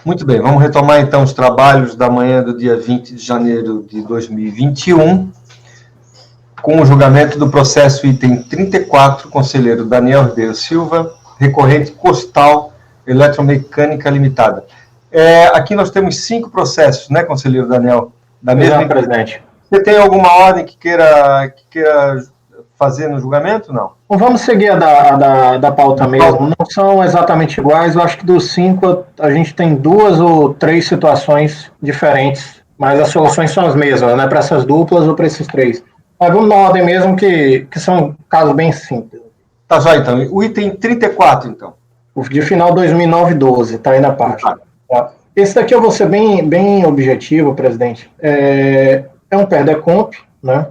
Muito bem, vamos retomar então os trabalhos da manhã do dia 20 de janeiro de 2021, com o julgamento do processo item 34, conselheiro Daniel Ribeiro Silva, recorrente Costal Eletromecânica Limitada. Aqui nós temos 5 processos, né, conselheiro Daniel? Da mesma presidente. Você tem alguma ordem que queira fazer no julgamento, não? Vamos seguir a da pauta mesmo. Não são exatamente iguais. Eu acho que dos 5 a gente tem 2 ou 3 situações diferentes, mas as soluções são as mesmas, né? Para essas duplas ou para esses 3. Mas vamos na ordem mesmo, que são casos bem simples. Tá já, então. O item 34, então. O de final 2009-12, tá aí na página. Tá. Esse daqui eu vou ser bem objetivo, presidente. É um PERDECOMP, né?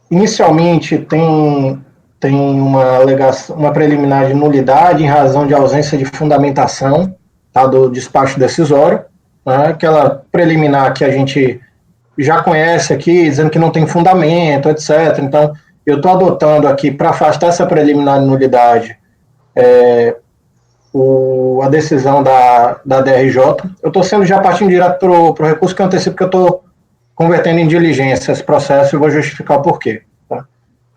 Inicialmente tem uma alegação, uma preliminar de nulidade em razão de ausência de fundamentação, tá, do despacho decisório, né? Aquela preliminar que a gente já conhece aqui, dizendo que não tem fundamento, etc. Então, eu estou adotando aqui, para afastar essa preliminar de nulidade, a decisão da DRJ. Eu estou sendo já partindo direto para o recurso, que eu antecipo que eu estou convertendo em diligência esse processo e vou justificar o porquê. Tá?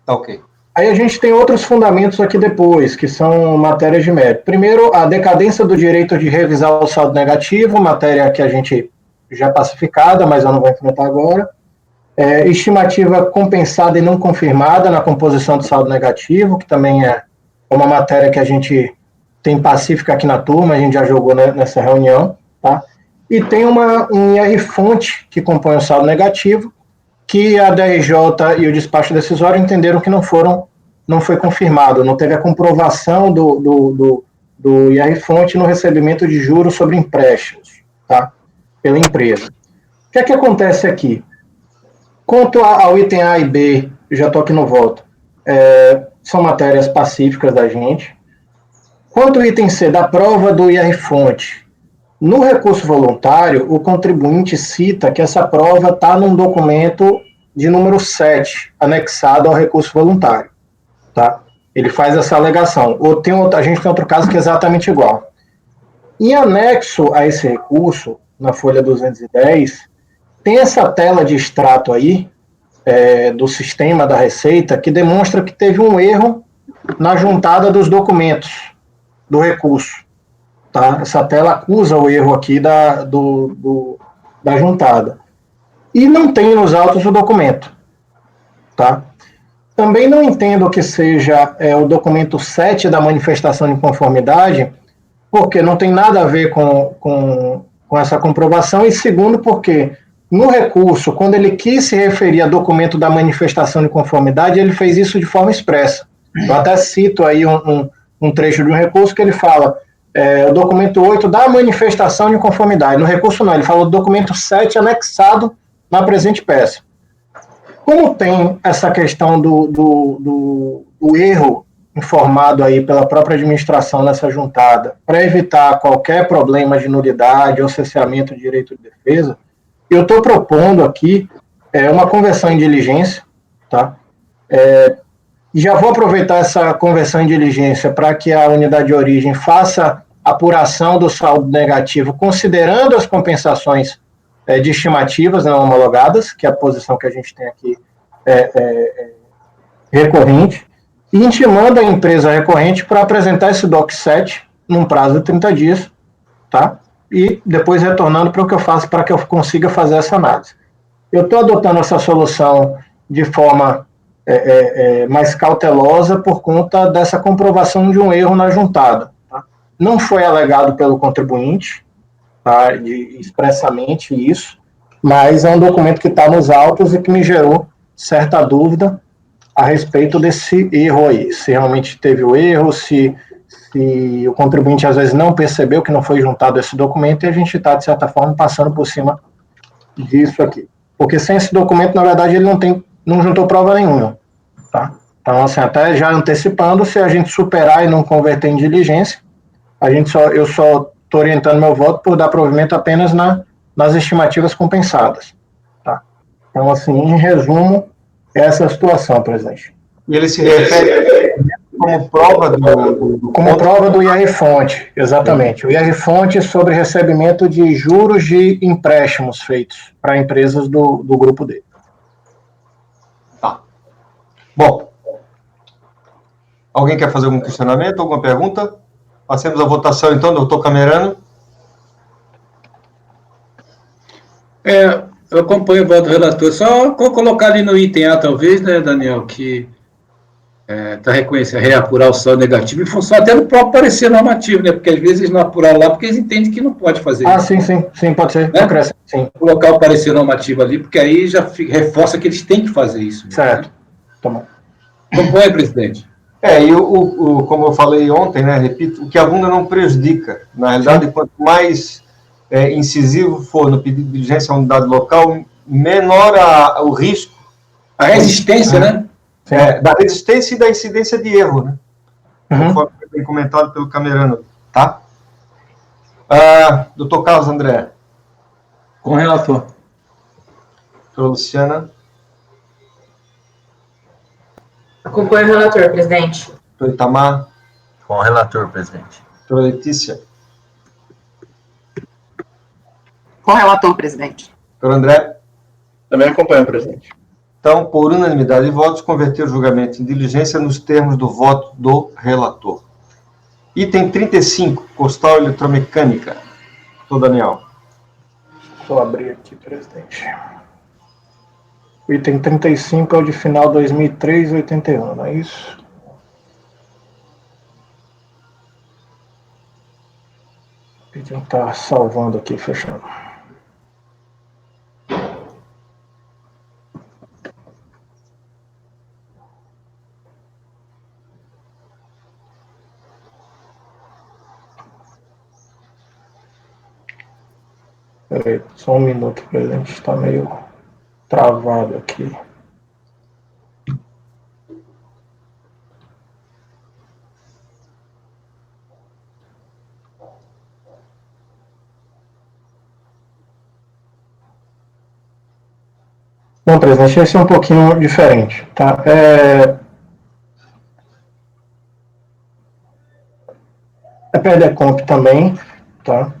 Ok. Aí a gente tem outros fundamentos aqui depois, que são matérias de mérito. Primeiro, a decadência do direito de revisar o saldo negativo, matéria que a gente já pacificada, mas eu não vou enfrentar agora. Estimativa compensada e não confirmada na composição do saldo negativo, que também é uma matéria que a gente tem pacífica aqui na turma, a gente já jogou nessa reunião, tá? E tem um IR-fonte que compõe o saldo negativo, que a DRJ e o despacho decisório entenderam que não foi confirmado, não teve a comprovação do IR-fonte no recebimento de juros sobre empréstimos, tá? Pela empresa. O que é que acontece aqui? Quanto ao item A e B, eu já estou aqui no voto, são matérias pacíficas da gente. Quanto ao item C, da prova do IR-fonte, no recurso voluntário, o contribuinte cita que essa prova está num documento de número 7, anexado ao recurso voluntário. Tá? Ele faz essa alegação. A gente tem outro caso que é exatamente igual. Em anexo a esse recurso, na folha 210, tem essa tela de extrato aí, do sistema da Receita, que demonstra que teve um erro na juntada dos documentos do recurso. Tá? Essa tela acusa o erro aqui da juntada. E não tem nos autos o documento. Tá? Também não entendo que seja o documento 7 da manifestação de conformidade, porque não tem nada a ver com essa comprovação, e segundo, porque no recurso, quando ele quis se referir a documento da manifestação de conformidade, ele fez isso de forma expressa. Eu até cito aí um trecho de um recurso que ele fala o documento 8 da manifestação de conformidade. No recurso não, ele fala do documento 7 anexado na presente peça. Como tem essa questão do erro informado aí pela própria administração nessa juntada, para evitar qualquer problema de nulidade ou cesseamento de direito de defesa, eu estou propondo aqui uma conversão em diligência, tá? E já vou aproveitar essa conversão em diligência para que a unidade de origem faça apuração do saldo negativo, considerando as compensações de estimativas não homologadas, que é a posição que a gente tem aqui recorrente, e intimando a empresa recorrente para apresentar esse DOC 7 num prazo de 30 dias, tá? E depois retornando para o que eu faço para que eu consiga fazer essa análise. Eu estou adotando essa solução de forma mais cautelosa por conta dessa comprovação de um erro na juntada. Tá? Não foi alegado pelo contribuinte, tá? Expressamente isso, mas é um documento que está nos autos e que me gerou certa dúvida a respeito desse erro aí. Se realmente teve o erro, se o contribuinte às vezes não percebeu que não foi juntado esse documento, e a gente está, de certa forma, passando por cima disso aqui. Porque sem esse documento, na verdade, ele não juntou prova nenhuma. Tá? Então, assim, até já antecipando, se a gente superar e não converter em diligência, eu só estou orientando meu voto por dar provimento apenas nas estimativas compensadas. Tá? Então, assim, em resumo, essa é a situação, presidente. E ele se refere como prova como prova do IR-fonte, exatamente. O IR-fonte sobre recebimento de juros de empréstimos feitos para empresas do grupo dele. Tá. Bom, alguém quer fazer algum questionamento, alguma pergunta? Passemos à votação, então, doutor Camerano. Eu acompanho o voto do relator. Só colocar ali no item A, talvez, né, Daniel, que está reconhecendo, reapurar o saldo negativo em função até do próprio parecer normativo, né? Porque às vezes eles não apuraram lá porque eles entendem que não pode fazer isso. Sim, pode ser. Né? Sim. Colocar o parecer normativo ali, porque aí já reforça que eles têm que fazer isso. Certo. Né? Toma. Acompanha, presidente. E como eu falei ontem, né, repito, o que abunda não prejudica. Na realidade, quanto mais incisivo for no pedido de diligência à unidade local, menor o risco. A resistência, né? Da resistência e da incidência de erro, né? Conforme foi bem comentado pelo Camerano, tá? Doutor Carlos André. Com o relator. Doutora Luciana. Acompanho o relator, presidente. Doutor Itamar. Com o relator, presidente. Doutora Letícia. Com o relator, presidente. Doutor André. Também acompanho, presidente. Então, por unanimidade de votos, converter o julgamento em diligência nos termos do voto do relator. Item 35, Costal Eletromecânica. Doutor Daniel. Vou abrir aqui, presidente. O item 35 é o de final 2003-81, não é isso? Ele está salvando aqui, fechando. Peraí, só um minuto, presidente, está meio travado aqui. Bom, presidente, esse é um pouquinho diferente, tá? É PERDECOMP também, tá?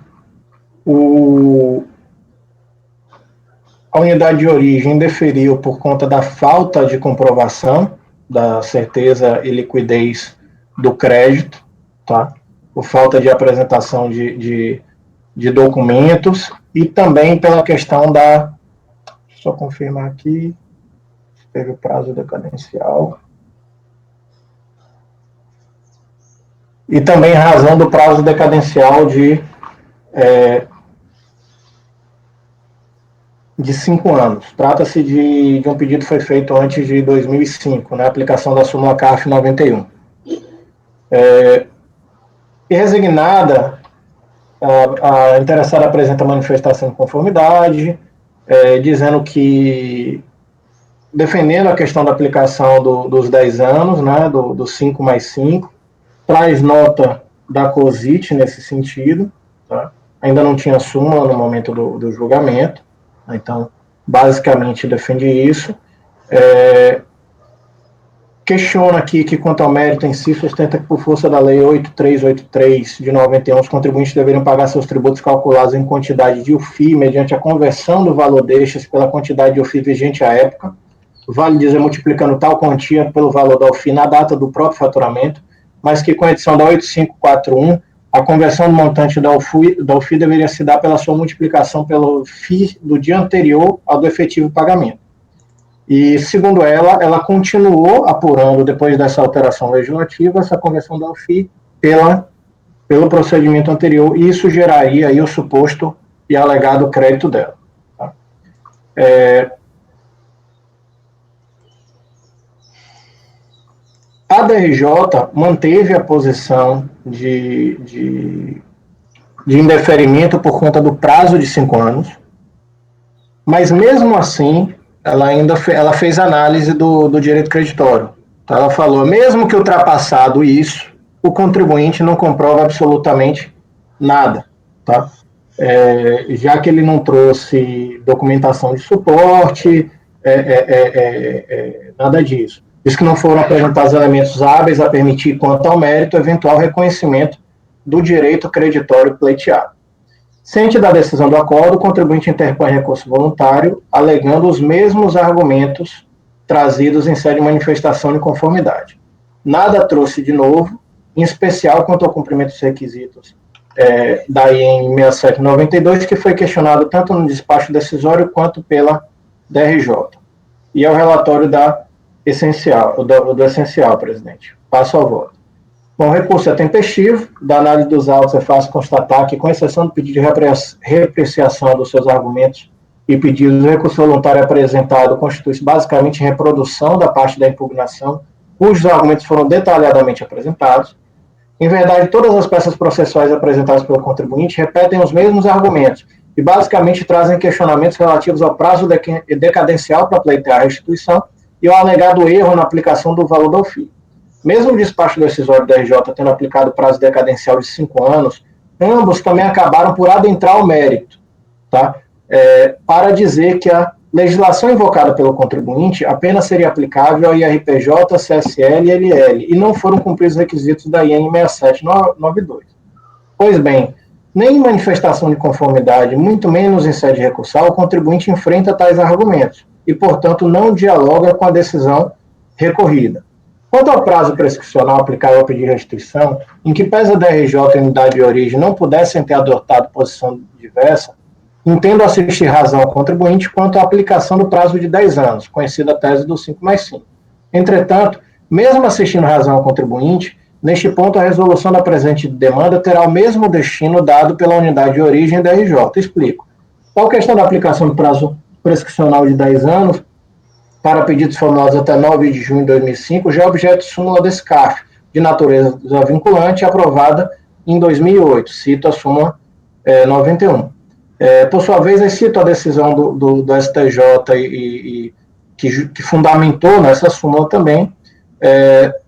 A unidade de origem deferiu por conta da falta de comprovação da certeza e liquidez do crédito, tá? Por falta de apresentação de documentos e também pela questão da... Só confirmar aqui, teve o prazo decadencial. E também razão do prazo decadencial de 5 anos. Trata-se de um pedido que foi feito antes de 2005, na aplicação da súmula CARF 91. E resignada, a interessada apresenta manifestação de conformidade, dizendo que, defendendo a questão da aplicação dos 10 anos, né, do 5 mais 5, traz nota da COSIT nesse sentido, tá? Ainda não tinha súmula no momento do julgamento, então, basicamente, defende isso. Questiona aqui que, quanto ao mérito em si, sustenta que, por força da Lei 8383 de 91, os contribuintes deveriam pagar seus tributos calculados em quantidade de UFI, mediante a conversão do valor destes pela quantidade de UFI vigente à época, vale dizer, multiplicando tal quantia pelo valor da UFI na data do próprio faturamento, mas que, com a edição da 8541, a conversão do montante da UFI deveria se dar pela sua multiplicação pelo FI do dia anterior ao do efetivo pagamento. E, segundo ela continuou apurando, depois dessa alteração legislativa, essa conversão da UFI pelo procedimento anterior, e isso geraria aí o suposto e alegado crédito dela. Tá? A DRJ manteve a posição de indeferimento por conta do prazo de 5 anos, mas mesmo assim ela fez análise do direito creditório. Então, ela falou, mesmo que ultrapassado isso, o contribuinte não comprova absolutamente nada, tá? Já que ele não trouxe documentação de suporte, nada disso. diz que não foram apresentados elementos hábeis a permitir, quanto ao mérito, eventual reconhecimento do direito creditório pleiteado. Ciente da decisão do acordo, o contribuinte interpõe recurso voluntário, alegando os mesmos argumentos trazidos em sede de manifestação de conformidade. Nada trouxe de novo, em especial quanto ao cumprimento dos requisitos da IN 6792, que foi questionado tanto no despacho decisório quanto pela DRJ. E é o relatório do essencial, presidente. Passo ao voto. Bom, o recurso é tempestivo, da análise dos autos é fácil constatar que, com exceção do pedido de reapreciação dos seus argumentos e pedidos, o recurso voluntário apresentado constitui-se basicamente em reprodução da parte da impugnação, cujos argumentos foram detalhadamente apresentados. Em verdade, todas as peças processuais apresentadas pelo contribuinte repetem os mesmos argumentos e basicamente trazem questionamentos relativos ao prazo decadencial para pleitear a restituição e ao alegado erro na aplicação do valor do ofício. Mesmo o despacho decisório da RJ tendo aplicado prazo decadencial de 5 anos, ambos também acabaram por adentrar o mérito, tá? Para dizer que a legislação invocada pelo contribuinte apenas seria aplicável ao IRPJ, CSL e LL, e não foram cumpridos os requisitos da IN 6792. Pois bem, nem em manifestação de conformidade, muito menos em sede recursal, o contribuinte enfrenta tais argumentos e, portanto, não dialoga com a decisão recorrida. Quanto ao prazo prescricional aplicável ao pedido de restituição, em que pese a DRJ e a unidade de origem não pudessem ter adotado posição diversa, entendo assistir razão ao contribuinte quanto à aplicação do prazo de 10 anos, conhecida a tese do 5+5. Entretanto, mesmo assistindo razão ao contribuinte, neste ponto a resolução da presente demanda terá o mesmo destino dado pela unidade de origem da RJ. Explico. Qual a questão da aplicação do prazo prescricional de 10 anos para pedidos formulados até 9 de junho de 2005, já é objeto de súmula desse CARF, de natureza vinculante, aprovada em 2008. Cito a súmula 91. Por sua vez, eu cito a decisão do STJ que fundamentou nessa súmula também.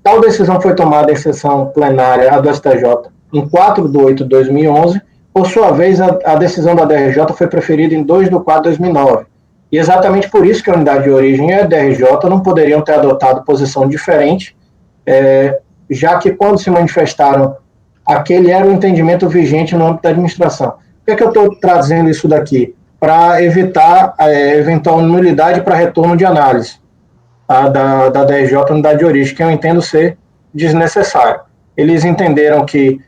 Tal decisão foi tomada em sessão plenária, a do STJ, em 4 de 8 de 2011. Por sua vez, a decisão da DRJ foi preferida em 2 de 4 de 2009. E exatamente por isso que a unidade de origem e a DRJ não poderiam ter adotado posição diferente, já que quando se manifestaram, aquele era o entendimento vigente no âmbito da administração. Por que é que eu estou trazendo isso daqui? Para evitar eventual nulidade para retorno de análise da DRJ, unidade de origem, que eu entendo ser desnecessário. Eles entenderam que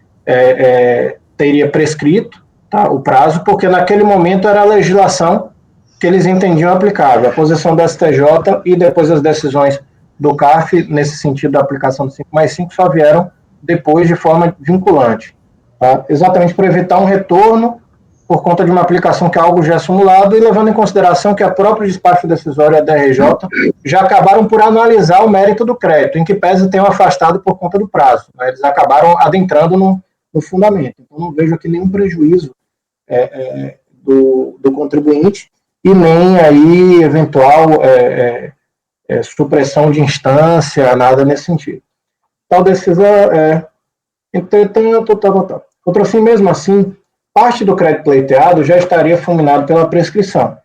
teria prescrito, tá, o prazo, porque naquele momento era a legislação que eles entendiam aplicável. A posição do STJ e depois as decisões do CARF, nesse sentido da aplicação do 5+5, só vieram depois de forma vinculante. Tá? Exatamente para evitar um retorno por conta de uma aplicação que algo já é simulado e levando em consideração que a própria despacho decisório e a DRJ já acabaram por analisar o mérito do crédito, em que pese tenham afastado por conta do prazo. Né? Eles acabaram adentrando no fundamento. Então, não vejo aqui nenhum prejuízo do contribuinte e nem aí eventual supressão de instância, nada nesse sentido. Tal decisão entretanto, outro assim, mesmo assim, parte do crédito pleiteado já estaria fulminado pela prescrição.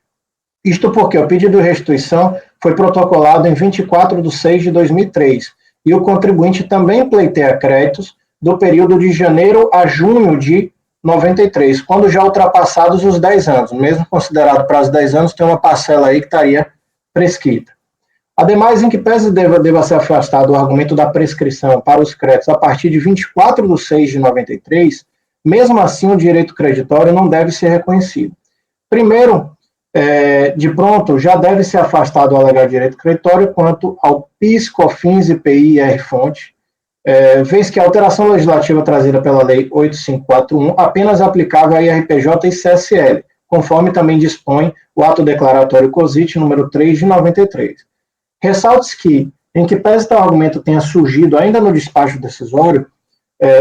Isto porque o pedido de restituição foi protocolado em 24 de 6 de 2003 e o contribuinte também pleiteia créditos do período de janeiro a junho de 93, quando já ultrapassados os 10 anos. Mesmo considerado prazo de 10 anos, tem uma parcela aí que estaria prescrita. Ademais, em que pese deva ser afastado o argumento da prescrição para os créditos a partir de 24 de 6 de 93, mesmo assim o direito creditório não deve ser reconhecido. Primeiro, de pronto, já deve ser afastado o alegado direito creditório quanto ao PIS, COFINS, IPI e R-Fonte, vez que a alteração legislativa trazida pela Lei 8541 apenas aplicável a IRPJ e CSL, conforme também dispõe o ato declaratório COSIT número 3 de 93. Ressalta-se que, em que pese tal argumento tenha surgido ainda no despacho decisório,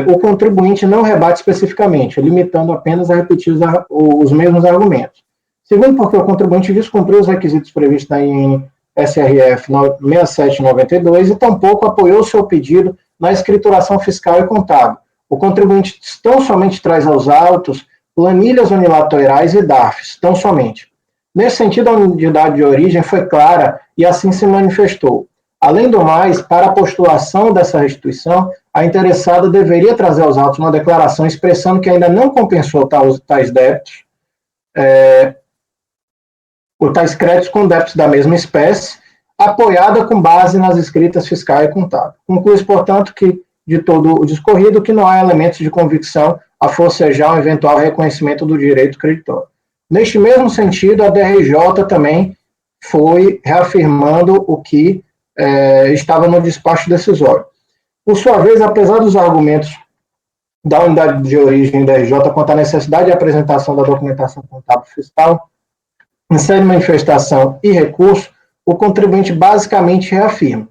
o contribuinte não rebate especificamente, limitando apenas a repetir os mesmos argumentos. Segundo, porque o contribuinte descumpriu os requisitos previstos na IN SRF 6792 e tampouco apoiou seu pedido na escrituração fiscal e contábil. O contribuinte tão somente traz aos autos planilhas unilaterais e DARFs, tão somente. Nesse sentido, a unidade de origem foi clara e assim se manifestou. Além do mais, para a postulação dessa restituição, a interessada deveria trazer aos autos uma declaração expressando que ainda não compensou tais débitos, ou tais créditos com débitos da mesma espécie, apoiada com base nas escritas fiscal e contábil. Conclui-se, portanto, que de todo o discorrido, que não há elementos de convicção a forcejar um eventual reconhecimento do direito creditório. Neste mesmo sentido, a DRJ também foi reafirmando o que estava no despacho decisório. Por sua vez, apesar dos argumentos da unidade de origem da DRJ quanto à necessidade de apresentação da documentação contábil fiscal, em sede de manifestação e recurso, o contribuinte basicamente reafirma.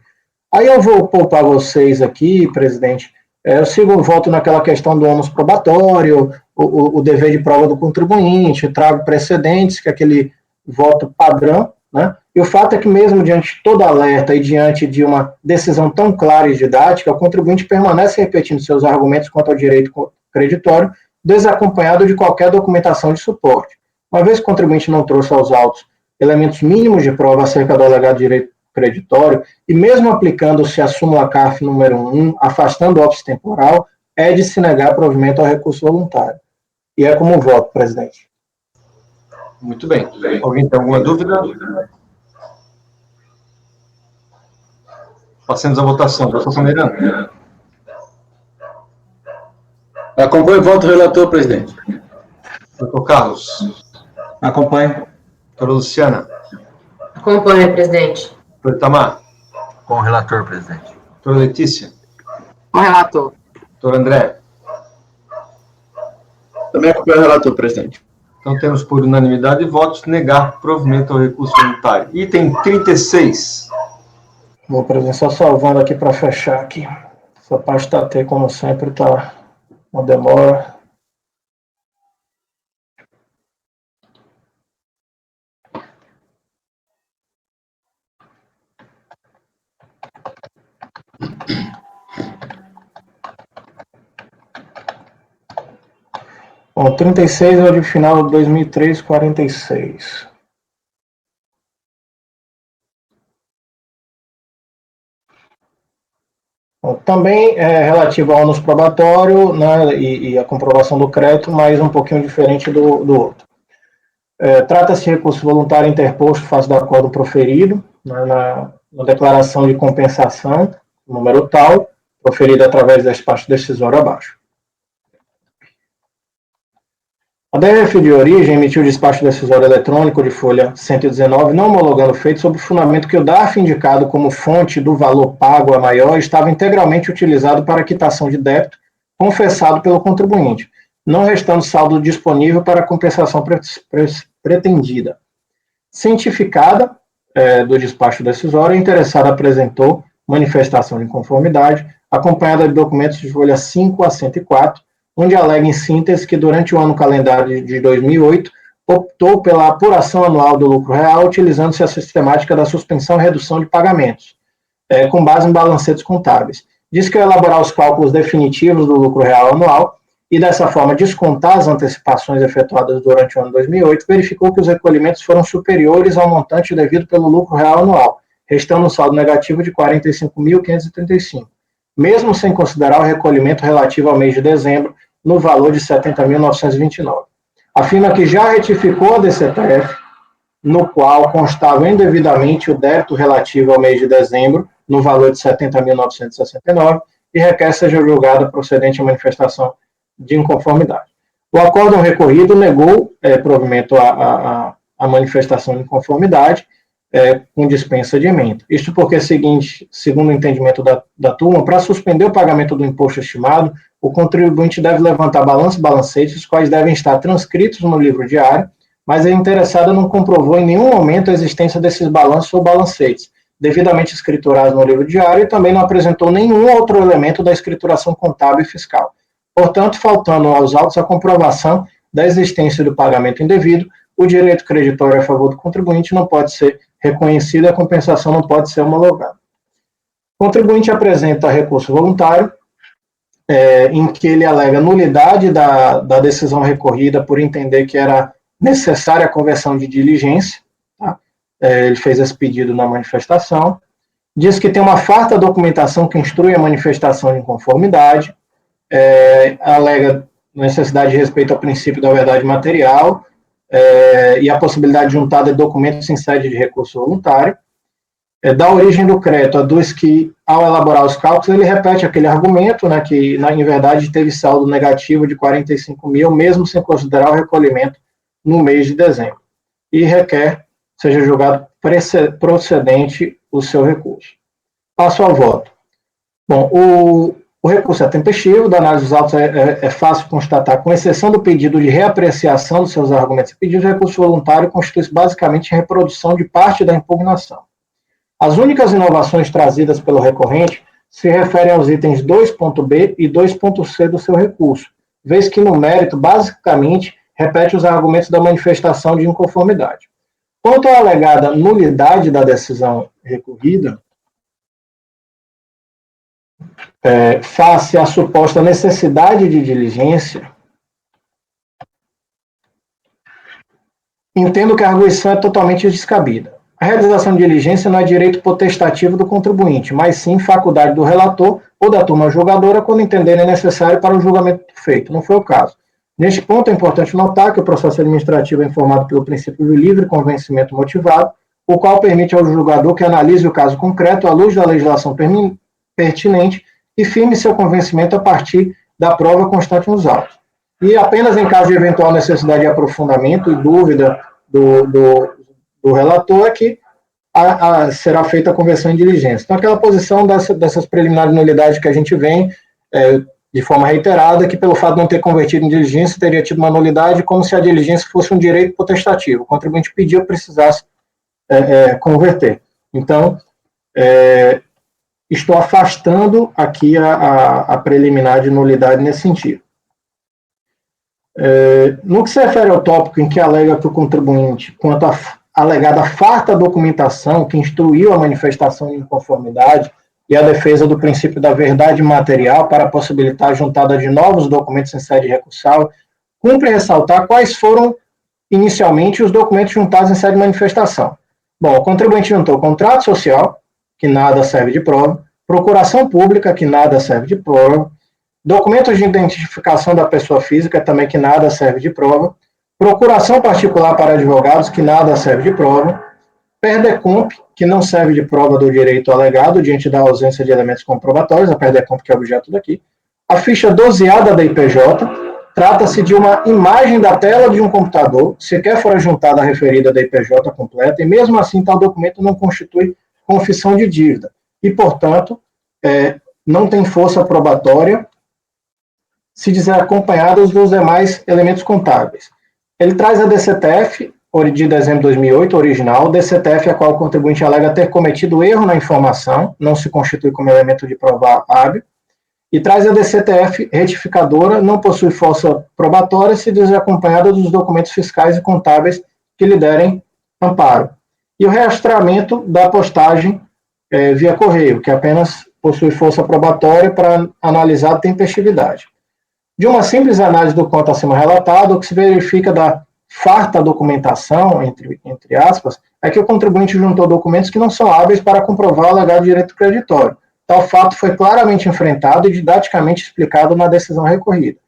Aí eu vou poupar vocês aqui, presidente, eu volto naquela questão do ônus probatório, o dever de prova do contribuinte, trago precedentes, que é aquele voto padrão, né? E o fato é que mesmo diante de todo alerta e diante de uma decisão tão clara e didática, o contribuinte permanece repetindo seus argumentos quanto ao direito creditório, desacompanhado de qualquer documentação de suporte. Uma vez que o contribuinte não trouxe aos autos elementos mínimos de prova acerca do alegado direito creditório, e mesmo aplicando-se a súmula CARF número 1, afastando o óbice temporal, é de se negar provimento ao recurso voluntário. E é como voto, presidente. Muito bem. Alguém tem alguma dúvida? Passemos à votação. Doutor Camerano. Acompanho o voto do relator, presidente. Doutor Carlos. Acompanho. Doutora Luciana. Acompanho, presidente. Doutor Itamar. Com o relator, presidente. Doutora Letícia. Com o relator. Doutor André. Também acompanho o relator, presidente. Então, temos por unanimidade de votos negar provimento ao recurso voluntário. Item 36. Vou, presidente, só salvando aqui para fechar aqui. Essa parte da T, como sempre, está uma demora. Bom, 36 é o de final de 2003, 46. Bom, também é relativo ao ônus probatório, né, e a comprovação do crédito, mas um pouquinho diferente do outro. Trata-se de recurso voluntário interposto face do acordo proferido, né, na declaração de compensação, número tal, proferida através da despacho decisório abaixo. A DF de origem emitiu despacho decisório eletrônico de folha 119, não homologando o feito sob o fundamento que o DARF indicado como fonte do valor pago a maior estava integralmente utilizado para quitação de débito confessado pelo contribuinte, não restando saldo disponível para a compensação pretendida. Cientificada do despacho decisório, a interessada apresentou manifestação de inconformidade, acompanhada de documentos de folha 5 a 104, onde alega em síntese que durante o ano calendário de 2008 optou pela apuração anual do lucro real, utilizando-se a sistemática da suspensão e redução de pagamentos, com base em balancetes contábeis. Diz que ao elaborar os cálculos definitivos do lucro real anual e dessa forma descontar as antecipações efetuadas durante o ano 2008, verificou que os recolhimentos foram superiores ao montante devido pelo lucro real anual, restando um saldo negativo de 45.535, mesmo sem considerar o recolhimento relativo ao mês de dezembro, no valor de 70.929. Afirma que já retificou a DCTF, no qual constava indevidamente o débito relativo ao mês de dezembro, no valor de 70.969, e requer seja julgada procedente a manifestação de inconformidade. O acórdão recorrido negou provimento à manifestação de inconformidade, com dispensa de emenda. Isto porque, segundo o entendimento da turma, para suspender o pagamento do imposto estimado, o contribuinte deve levantar balanço e balancetes, os quais devem estar transcritos no livro diário, mas a interessada não comprovou em nenhum momento a existência desses balanços ou balancetes, devidamente escriturados no livro diário, e também não apresentou nenhum outro elemento da escrituração contábil e fiscal. Portanto, faltando aos autos a comprovação da existência do pagamento indevido, o direito creditório a favor do contribuinte não pode ser reconhecido e a compensação não pode ser homologada. O contribuinte apresenta recurso voluntário, em que ele alega nulidade da decisão recorrida por entender que era necessária a conversão de diligência, tá? Ele fez esse pedido na manifestação, diz que tem uma farta documentação que instrui a manifestação de inconformidade, alega necessidade de respeito ao princípio da verdade material e a possibilidade de juntada de documentos em sede de recurso voluntário. Da origem do crédito, aduz que, ao elaborar os cálculos, ele repete aquele argumento, né, que, em verdade, teve saldo negativo de 45 mil, mesmo sem considerar o recolhimento no mês de dezembro, e requer seja julgado procedente o seu recurso. Passo ao voto. Bom, o recurso é tempestivo, da análise dos autos é fácil constatar, com exceção do pedido de reapreciação dos seus argumentos e pedidos, o recurso voluntário constitui-se basicamente em reprodução de parte da impugnação. As únicas inovações trazidas pelo recorrente se referem aos itens 2.b e 2.c do seu recurso, vez que no mérito, basicamente, repete os argumentos da manifestação de inconformidade. Quanto à alegada nulidade da decisão recorrida, face à suposta necessidade de diligência, entendo que a arguição é totalmente descabida. A realização de diligência não é direito potestativo do contribuinte, mas sim faculdade do relator ou da turma julgadora quando entenderem necessário para o julgamento feito. Não foi o caso. Neste ponto, é importante notar que o processo administrativo é informado pelo princípio do livre convencimento motivado, o qual permite ao julgador que analise o caso concreto à luz da legislação pertinente e firme seu convencimento a partir da prova constante nos autos. E apenas em caso de eventual necessidade de aprofundamento e dúvida do relator é que será feita a conversão em diligência. Então, aquela posição dessas preliminares de nulidade que a gente vem de forma reiterada, que pelo fato de não ter convertido em diligência, teria tido uma nulidade, como se a diligência fosse um direito potestativo. O contribuinte pediu, precisasse converter. Então, estou afastando aqui a preliminar de nulidade nesse sentido. No que se refere ao tópico em que alega que o contribuinte, quanto à alegada farta documentação que instruiu a manifestação de inconformidade e a defesa do princípio da verdade material para possibilitar a juntada de novos documentos em sede recursal, cumpre ressaltar quais foram inicialmente os documentos juntados em sede de manifestação. Bom, o contribuinte juntou contrato social, que nada serve de prova, procuração pública, que nada serve de prova, documentos de identificação da pessoa física, também que nada serve de prova, procuração particular para advogados, que nada serve de prova, perdecomp, que não serve de prova do direito alegado diante da ausência de elementos comprobatórios, a perdecomp que é objeto daqui, a ficha doseada da IPJ, trata-se de uma imagem da tela de um computador, sequer fora juntada a referida da IPJ completa, e mesmo assim tal documento não constitui confissão de dívida, e, portanto, não tem força probatória se dizer acompanhados dos demais elementos contábeis. Ele traz a DCTF, de dezembro de 2008, original, DCTF a qual o contribuinte alega ter cometido erro na informação, não se constitui como elemento de prova hábil, e traz a DCTF retificadora, não possui força probatória se desacompanhada dos documentos fiscais e contábeis que lhe derem amparo. E o rastreamento da postagem via correio, que apenas possui força probatória para analisar a tempestividade. De uma simples análise do conto acima relatado, o que se verifica da farta documentação, entre aspas, é que o contribuinte juntou documentos que não são hábeis para comprovar o alegado direito creditório. Tal fato foi claramente enfrentado e didaticamente explicado na decisão recorrida.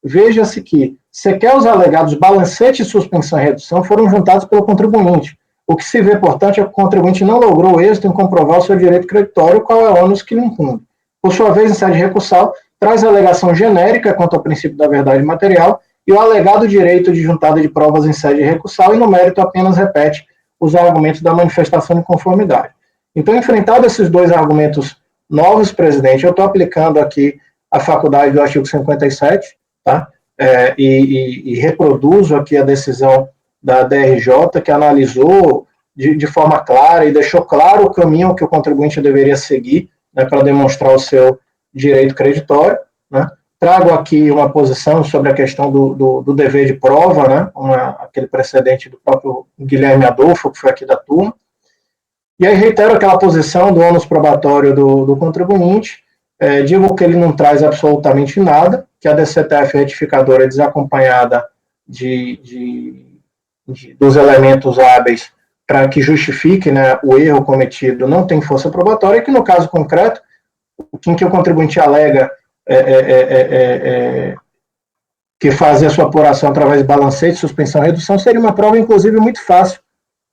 Veja-se que sequer os alegados balancete, suspensão e redução foram juntados pelo contribuinte. O que se vê, portanto, é que o contribuinte não logrou êxito em comprovar o seu direito creditório, qual é o ônus que lhe incumbe. Por sua vez, em sede recursal, traz a alegação genérica quanto ao princípio da verdade material e o alegado direito de juntada de provas em sede recursal e, no mérito, apenas repete os argumentos da manifestação de conformidade. Então, enfrentado esses dois argumentos novos, presidente, eu estou aplicando aqui a faculdade do artigo 57, tá? E reproduzo aqui a decisão da DRJ, que analisou de forma clara e deixou claro o caminho que o contribuinte deveria seguir, né, para demonstrar o seu direito creditório, né? Trago aqui uma posição sobre a questão do dever de prova, né? Aquele precedente do próprio Guilherme Adolfo, que foi aqui da turma. E aí reitero aquela posição do ônus probatório do contribuinte, digo que ele não traz absolutamente nada, que a DCTF retificadora é desacompanhada dos elementos hábeis para que justifique, né, o erro cometido não tem força probatória, e que no caso concreto, em que o contribuinte alega que fazer a sua apuração através de balancete, suspensão e redução, seria uma prova, inclusive, muito fácil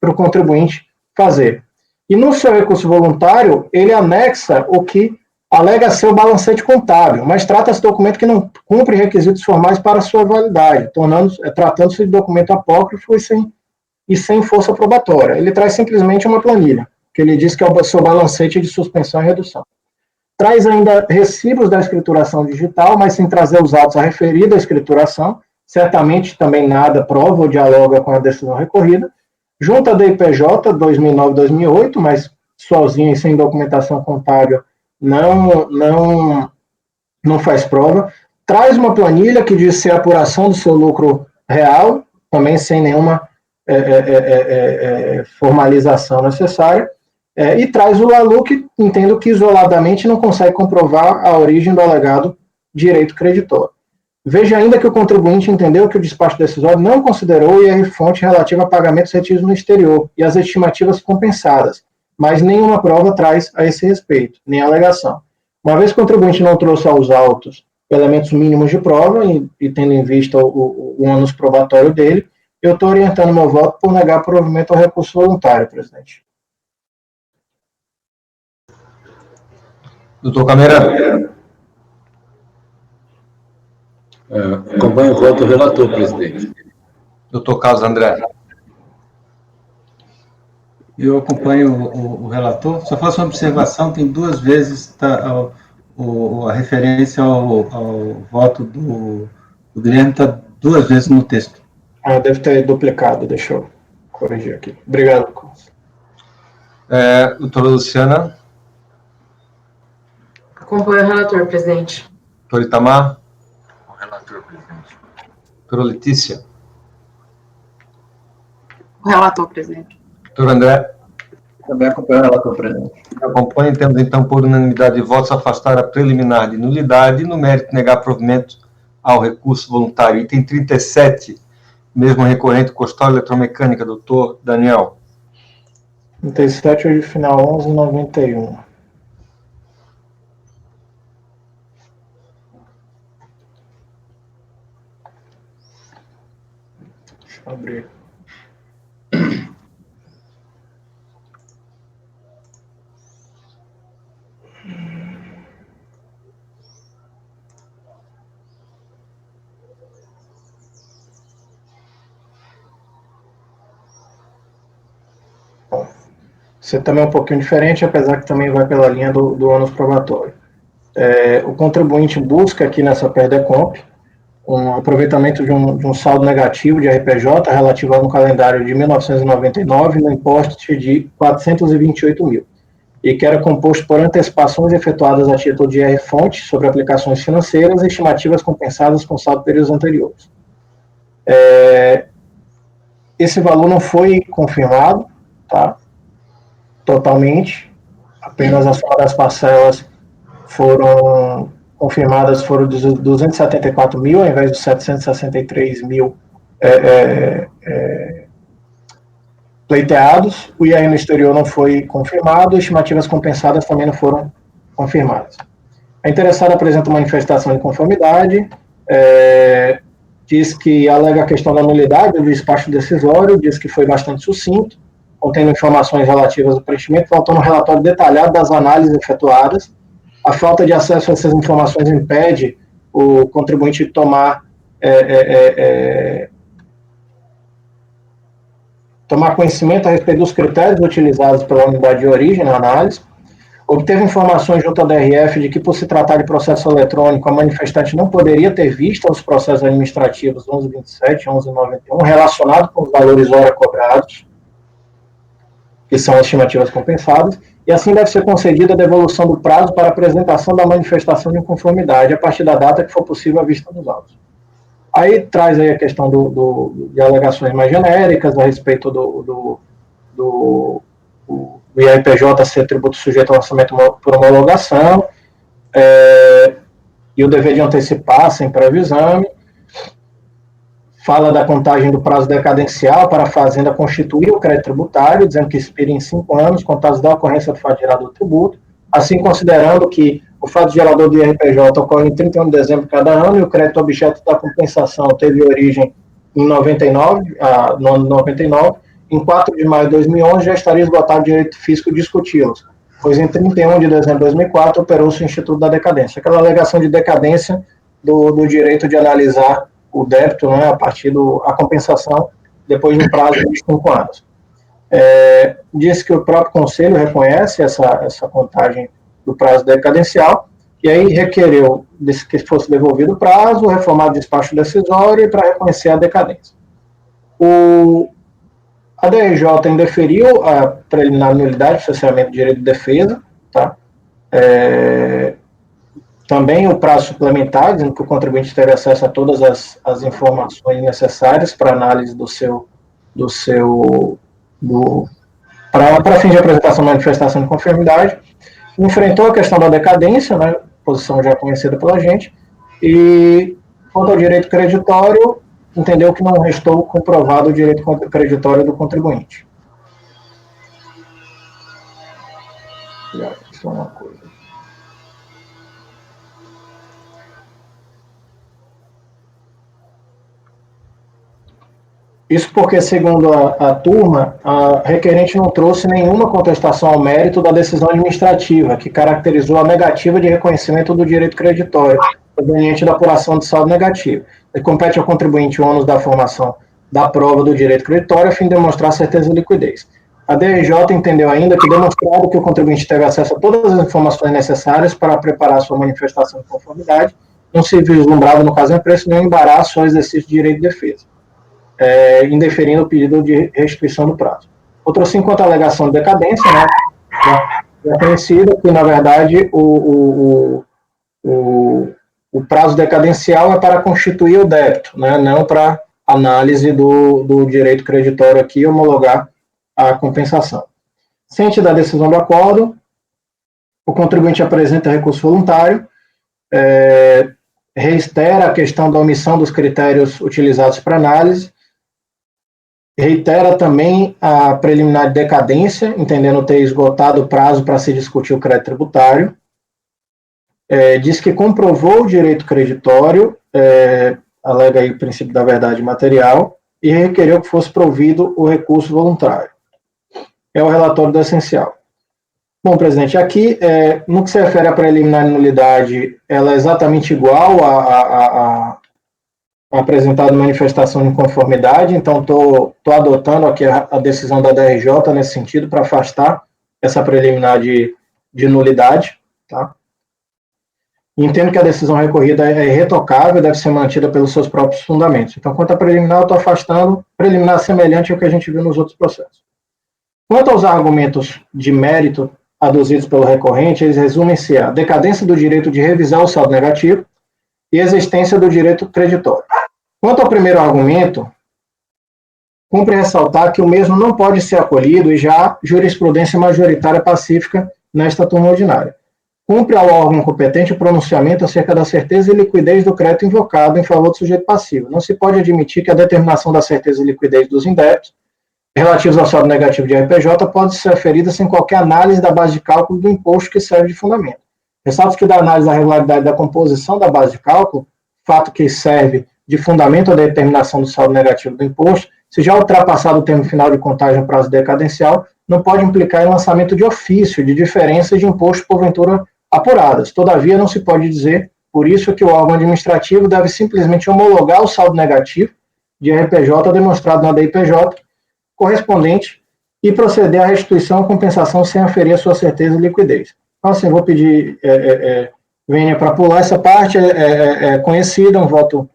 para o contribuinte fazer. E no seu recurso voluntário, ele anexa o que alega ser o balancete contábil, mas trata-se de documento que não cumpre requisitos formais para sua validade, tratando-se de documento apócrifo e sem força probatória. Ele traz simplesmente uma planilha, que ele diz que é o seu balancete de suspensão e redução. Traz ainda recibos da escrituração digital, mas sem trazer os autos a referir da escrituração, certamente também nada prova ou dialoga com a decisão recorrida. Junta da IPJ 2009-2008, mas sozinho e sem documentação contábil não faz prova. Traz uma planilha que diz ser a apuração do seu lucro real, também sem nenhuma formalização necessária. E traz o LALU, que entendo que isoladamente não consegue comprovar a origem do alegado direito creditor. Veja ainda que o contribuinte entendeu que o despacho decisório não considerou o IR-fonte relativo a pagamentos retidos no exterior e as estimativas compensadas, mas nenhuma prova traz a esse respeito, nem alegação. Uma vez que o contribuinte não trouxe aos autos elementos mínimos de prova e tendo em vista o ônus probatório dele, eu estou orientando meu voto por negar provimento ao recurso voluntário, presidente. Doutor Camera. Acompanho o voto do relator, presidente. Doutor Carlos André. Eu acompanho o relator. Só faço uma observação, tem duas vezes a referência ao voto do Guilherme, está duas vezes no texto. Deve ter duplicado, deixa eu corrigir aqui. Obrigado, Carlos. Doutora Luciana. Acompanho o relator, presidente. Doutor Itamar. Com o relator, presidente. Doutora Letícia. O relator, presidente. Doutor André. Também acompanho o relator, presidente. Acompanho, temos então por unanimidade de votos afastar a preliminar de nulidade e no mérito negar provimento ao recurso voluntário. Item 37, mesmo recorrente, custódia eletromecânica, doutor Daniel. 37, hoje final 1191. Deixa eu abrir. Você também é um pouquinho diferente, apesar que também vai pela linha do ônus probatório. O contribuinte busca aqui nessa PERDECOMP um aproveitamento de um saldo negativo de RPJ relativo ao calendário de 1999 no imposto de 428 mil, e que era composto por antecipações efetuadas a título de IR-fonte sobre aplicações financeiras e estimativas compensadas com saldo períodos anteriores. Esse valor não foi confirmado, tá? Totalmente, apenas a soma das parcelas foram confirmadas, foram 274 mil, ao invés de 763 mil pleiteados. O IR no exterior não foi confirmado, estimativas compensadas também não foram confirmadas. A interessada apresenta manifestação de conformidade, diz que alega a questão da nulidade do despacho decisório, diz que foi bastante sucinto, contendo informações relativas ao preenchimento, faltando um relatório detalhado das análises efetuadas. A falta de acesso a essas informações impede o contribuinte de tomar conhecimento a respeito dos critérios utilizados pela unidade de origem na análise. Obteve informações junto à DRF de que, por se tratar de processo eletrônico, a manifestante não poderia ter visto os processos administrativos 1127 e 1191 relacionados com os valores hora cobrados, que são as estimativas compensadas, e assim deve ser concedida a devolução do prazo para apresentação da manifestação de inconformidade a partir da data que for possível à vista dos autos. Aí traz aí a questão de alegações mais genéricas a respeito do IRPJ ser tributo sujeito ao lançamento por homologação, e o dever de antecipar sem prévio exame. fala da contagem do prazo decadencial para a Fazenda constituir o crédito tributário, dizendo que expira em 5 anos, contados da ocorrência do fato gerador do tributo, assim considerando que o fato gerador do IRPJ ocorre em 31 de dezembro de cada ano e o crédito objeto da compensação teve origem em 99, no ano de 99, em 4 de maio de 2011 já estaria esgotado o direito físico de discuti-los, pois em 31 de dezembro de 2004 operou-se o Instituto da Decadência. Aquela alegação de decadência do direito de analisar o débito, né, a partir da compensação, depois de um prazo de 5 anos. Diz que o próprio Conselho reconhece essa contagem do prazo decadencial, e aí requereu que fosse devolvido o prazo, reformado o despacho decisório para reconhecer a decadência. A DRJ indeferiu a preliminar nulidade do cerceamento de direito de defesa, tá? Também o prazo suplementar, dizendo que o contribuinte teve acesso a todas as informações necessárias para análise para fim de apresentação da manifestação de conformidade. Enfrentou a questão da decadência, né, posição já conhecida pela gente, e quanto ao direito creditório, entendeu que não restou comprovado o direito creditório do contribuinte. Isso é uma coisa. Isso porque, segundo a turma, a requerente não trouxe nenhuma contestação ao mérito da decisão administrativa, que caracterizou a negativa de reconhecimento do direito creditório, proveniente da apuração de saldo negativo. E compete ao contribuinte o ônus da formação da prova do direito creditório, a fim de demonstrar certeza e liquidez. A DRJ entendeu ainda que, demonstrado que o contribuinte teve acesso a todas as informações necessárias para preparar sua manifestação de conformidade, não se vislumbrava, no caso em preço, nenhum embaraço ao exercício de direito de defesa. Indeferindo o pedido de restituição do prazo. Outro sim, quanto à alegação de decadência, né, é conhecido que, na verdade, o prazo decadencial é para constituir o débito, né, não para análise do direito creditório aqui, homologar a compensação. Ciente da decisão do acordo, o contribuinte apresenta recurso voluntário, reitera a questão da omissão dos critérios utilizados para análise, reitera também a preliminar de decadência, entendendo ter esgotado o prazo para se discutir o crédito tributário. Diz que comprovou o direito creditório, alega aí o princípio da verdade material, e requereu que fosse provido o recurso voluntário. É o relatório do essencial. Bom, presidente, aqui, no que se refere à preliminar de nulidade, ela é exatamente igual a apresentado manifestação de conformidade, então estou adotando aqui a decisão da DRJ nesse sentido, para afastar essa preliminar de nulidade, tá? Entendo que a decisão recorrida é irretocável e deve ser mantida pelos seus próprios fundamentos. Então, quanto à preliminar, eu estou afastando preliminar semelhante ao que a gente viu nos outros processos. Quanto aos argumentos de mérito aduzidos pelo recorrente, eles resumem-se a decadência do direito de revisar o saldo negativo e existência do direito creditório. Quanto ao primeiro argumento, cumpre ressaltar que o mesmo não pode ser acolhido e já há jurisprudência majoritária pacífica nesta turma ordinária. Cumpre ao órgão competente o pronunciamento acerca da certeza e liquidez do crédito invocado em favor do sujeito passivo. Não se pode admitir que a determinação da certeza e liquidez dos indébitos relativos ao saldo negativo de RPJ pode ser aferida sem qualquer análise da base de cálculo do imposto que serve de fundamento. Ressalto que da análise da regularidade da composição da base de cálculo, fato que serve de fundamento à determinação do saldo negativo do imposto, se já ultrapassado o termo final de contagem prazo decadencial, não pode implicar em lançamento de ofício de diferenças de imposto porventura apuradas. Todavia, não se pode dizer, por isso, que o órgão administrativo deve simplesmente homologar o saldo negativo de RPJ demonstrado na DIPJ correspondente e proceder à restituição ou compensação sem aferir a sua certeza e liquidez. Então, assim, vou pedir Vênia para pular essa parte, é conhecida, um voto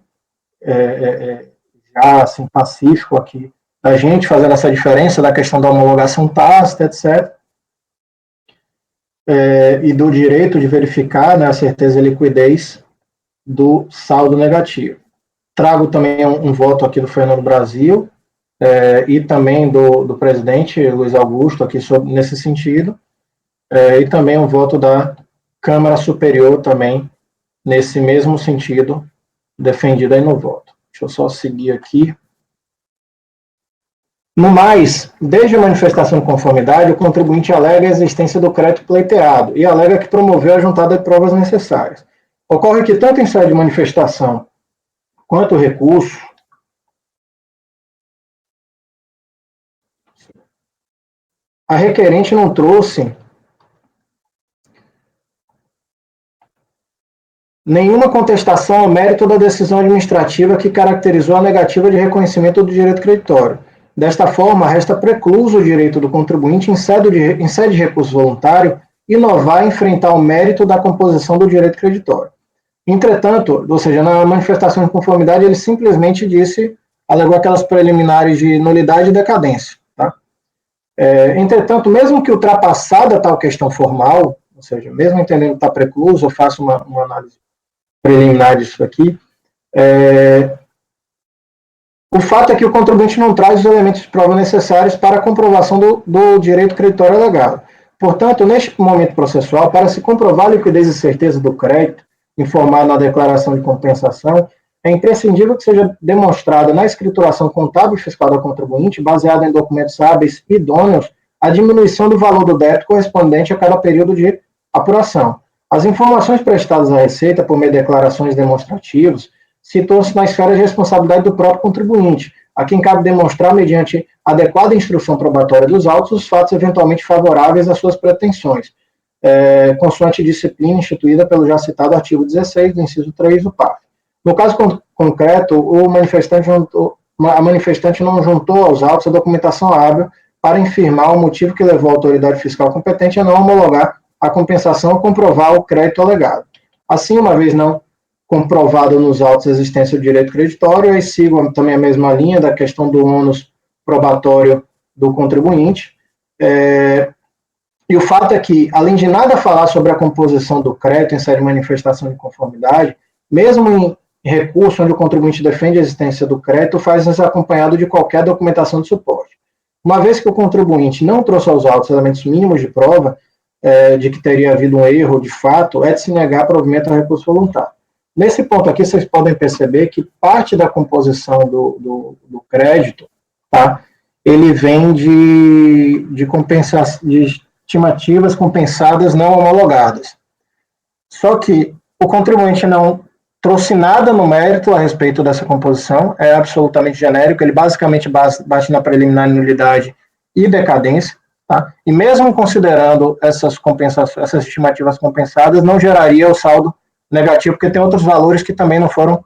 já assim, pacífico aqui da gente, fazendo essa diferença da questão da homologação tácita, etc. E do direito de verificar, né, a certeza e liquidez do saldo negativo. Trago também um voto aqui do Fernando Brasil e também do presidente Luiz Augusto aqui nesse sentido, e também um voto da Câmara Superior também nesse mesmo sentido, defendido aí no voto. Deixa eu só seguir aqui. No mais, desde a manifestação de conformidade, o contribuinte alega a existência do crédito pleiteado e alega que promoveu a juntada de provas necessárias. Ocorre que, tanto em sede de manifestação quanto recurso, a requerente não trouxe nenhuma contestação ao mérito da decisão administrativa que caracterizou a negativa de reconhecimento do direito creditório. Desta forma, resta precluso o direito do contribuinte, em sede de recurso voluntário, inovar e enfrentar o mérito da composição do direito creditório. Entretanto, ou seja, na manifestação de conformidade, ele simplesmente alegou aquelas preliminares de nulidade e decadência. Tá? Entretanto, mesmo que ultrapassada tal questão formal, ou seja, mesmo entendendo que está precluso, eu faço uma análise preliminar disso aqui, o fato é que o contribuinte não traz os elementos de prova necessários para a comprovação do direito creditório alegado. Portanto, neste momento processual, para se comprovar a liquidez e certeza do crédito, informado na declaração de compensação, é imprescindível que seja demonstrada na escrituração contábil e fiscal do contribuinte, baseada em documentos hábeis e idôneos, a diminuição do valor do débito correspondente a cada período de apuração. As informações prestadas à Receita por meio de declarações demonstrativas situam-se na esfera de responsabilidade do próprio contribuinte, a quem cabe demonstrar, mediante adequada instrução probatória dos autos, os fatos eventualmente favoráveis às suas pretensões, consoante disciplina instituída pelo já citado artigo 16 do inciso 3 do PAF. No caso concreto, a manifestante não juntou aos autos a documentação hábil para infirmar o motivo que levou a autoridade fiscal competente a não homologar a compensação ou comprovar o crédito alegado. Assim, uma vez não comprovado nos autos a existência do direito creditório, e sigo também a mesma linha da questão do ônus probatório do contribuinte. E o fato é que, além de nada falar sobre a composição do crédito em sede de manifestação de conformidade, mesmo em recurso onde o contribuinte defende a existência do crédito, faz-nos acompanhado de qualquer documentação de suporte. Uma vez que o contribuinte não trouxe aos autos elementos mínimos de prova de que teria havido um erro de fato, é de se negar provimento ao recurso voluntário. Nesse ponto aqui, vocês podem perceber que parte da composição do crédito, tá, ele vem de estimativas compensadas não homologadas. Só que o contribuinte não trouxe nada no mérito a respeito dessa composição, é absolutamente genérico, ele basicamente bate na preliminar nulidade e decadência, tá? E mesmo considerando essas estimativas compensadas, não geraria o saldo negativo, porque tem outros valores que também não foram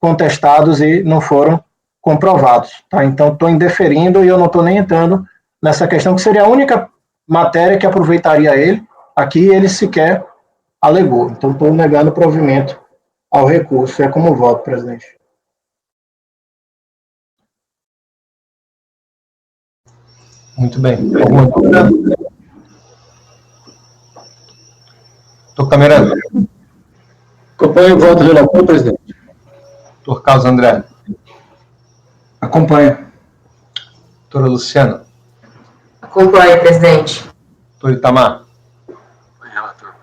contestados e não foram comprovados. Tá? Então, estou indeferindo e eu não estou nem entrando nessa questão, que seria a única matéria que aproveitaria ele. Aqui ele sequer alegou. Então, estou negando o provimento ao recurso. É como voto, presidente. Muito bem. Alguma dúvida? Doutor Camerano. Acompanho o voto do relator, presidente. Doutor Carlos André. Acompanho. Doutora Luciana. Acompanho, presidente. Doutor Itamar. Oi, relator.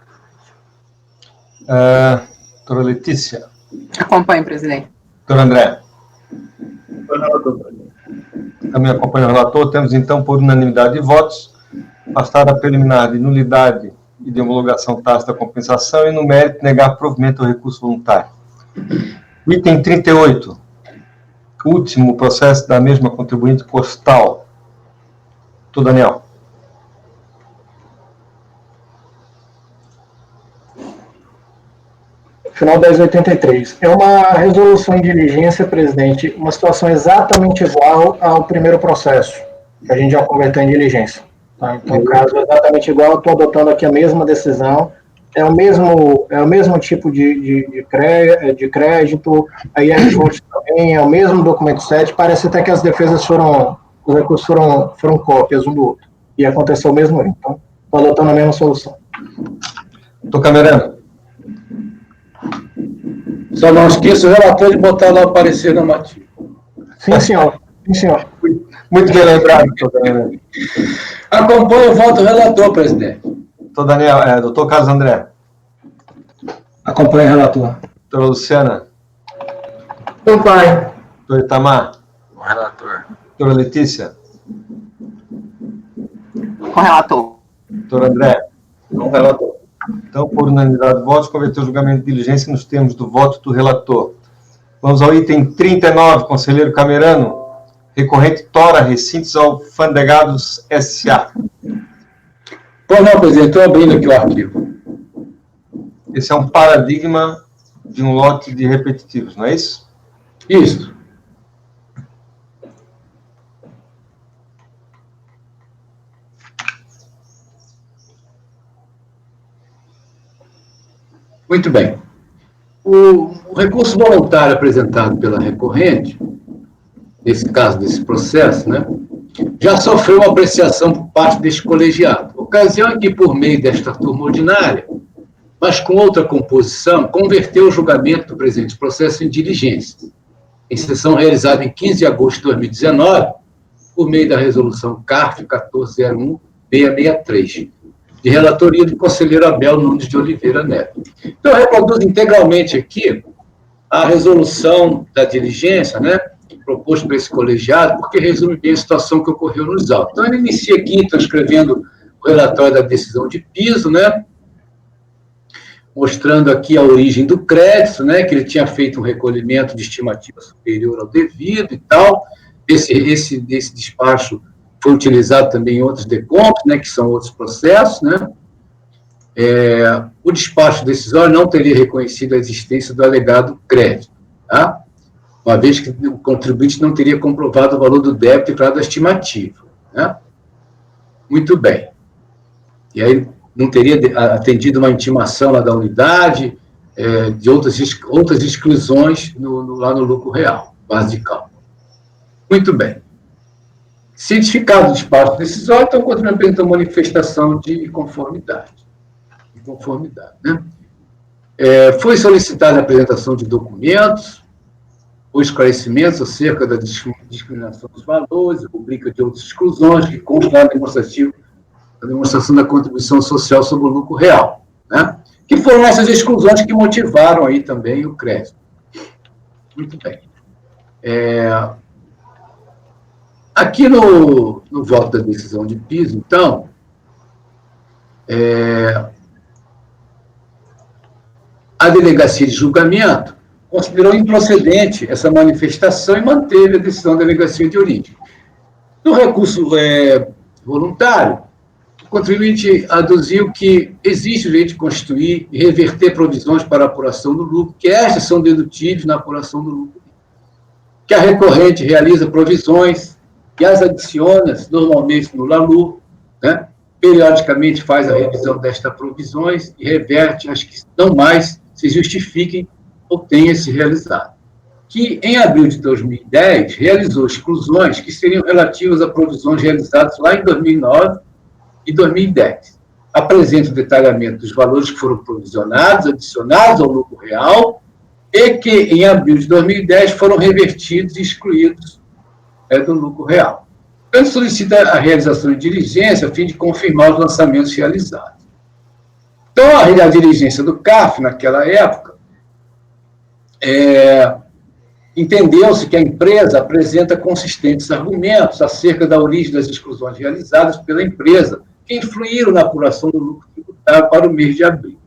Doutora Letícia. Acompanho, presidente. Doutor André. Oi, relator, presidente. Também acompanho o relator. Temos, então, por unanimidade de votos, afastar a preliminar de nulidade e de homologação tácita da compensação e, no mérito, negar provimento ao recurso voluntário. Item 38. Último processo da mesma contribuinte postal. Doutor Daniel. Final 1083. É uma resolução em diligência, presidente, uma situação exatamente igual ao primeiro processo, que a gente já converteu em diligência. Tá? Então, o caso é exatamente igual, estou adotando aqui a mesma decisão, é o mesmo tipo de crédito, aí a fonte também, é o mesmo documento 7, parece até que as defesas os recursos foram cópias um do outro, e aconteceu o mesmo erro. Então, estou adotando a mesma solução. Doutor Camerano. Só não esqueça o relator de botar lá o parecer normativo. Sim, senhor. Sim, senhor. Muito bem lembrado, doutor Camerano. Acompanho o voto do relator, presidente. Doutor Daniel, doutor Carlos André. Acompanho o relator. Doutora Luciana. Acompanho. Doutor Itamar? Com o relator. Doutora Letícia? Com o relator. Doutor André? Com o relator. Então, por unanimidade de votos, converter o julgamento de diligência nos termos do voto do relator. Vamos ao item 39, conselheiro Camerano. Recorrente Tora, Recintos Alfandegados S.A. Pois não, presidente, estou abrindo aqui o arquivo. Esse é um paradigma de um lote de repetitivos, não é isso? Isso. Muito bem. O recurso voluntário apresentado pela recorrente, nesse caso, desse processo, né, já sofreu uma apreciação por parte deste colegiado. Ocasião em que, por meio desta turma ordinária, mas com outra composição, converteu o julgamento do presente processo em diligência, em sessão realizada em 15 de agosto de 2019, por meio da resolução CARF 1401-663, de relatoria do conselheiro Abel Nunes de Oliveira Neto. Então, eu reproduzo integralmente aqui a resolução da diligência, né, proposto por esse colegiado, porque resume bem a situação que ocorreu nos autos. Então, ele inicia aqui transcrevendo o relatório da decisão de piso, né, mostrando aqui a origem do crédito, né, que ele tinha feito um recolhimento de estimativa superior ao devido e tal. Esse despacho foi utilizado também em outros decompos, né, que são outros processos, né. O despacho decisório não teria reconhecido a existência do alegado crédito, tá? Uma vez que o contribuinte não teria comprovado o valor do débito e declarado a estimativa, né? Muito bem. E aí não teria atendido uma intimação lá da unidade, de outras exclusões lá no lucro real, base de cálculo. Muito bem. Cientificado o despacho decisório, então, continua apresentando manifestação de conformidade. Né? Foi solicitada a apresentação de documentos, ou esclarecimentos acerca da discriminação dos valores, rubrica de outras exclusões, que consta na demonstração da contribuição social sobre o lucro real, né? Que foram essas exclusões que motivaram aí também o crédito. Muito bem. Aqui no voto da decisão de piso, então, a delegacia de julgamento considerou improcedente essa manifestação e manteve a decisão da delegacia de origem. No recurso voluntário, o contribuinte aduziu que existe o direito de constituir e reverter provisões para a apuração do lucro, que estas são dedutíveis na apuração do lucro, que a recorrente realiza provisões e as adiciona normalmente no LALU, né? Periodicamente faz a revisão destas provisões e reverte as que não mais se justifiquem ou tenha se realizado. Que, em abril de 2010, realizou exclusões que seriam relativas a provisões realizadas lá em 2009 e 2010. Apresenta o detalhamento dos valores que foram provisionados, adicionados ao lucro real, e que, em abril de 2010, foram revertidos e excluídos do lucro real. Então, solicita a realização de diligência a fim de confirmar os lançamentos realizados. Então, a diligência do CARF, naquela época, entendeu-se que a empresa apresenta consistentes argumentos acerca da origem das exclusões realizadas pela empresa, que influíram na apuração do lucro tributário para o mês de abril,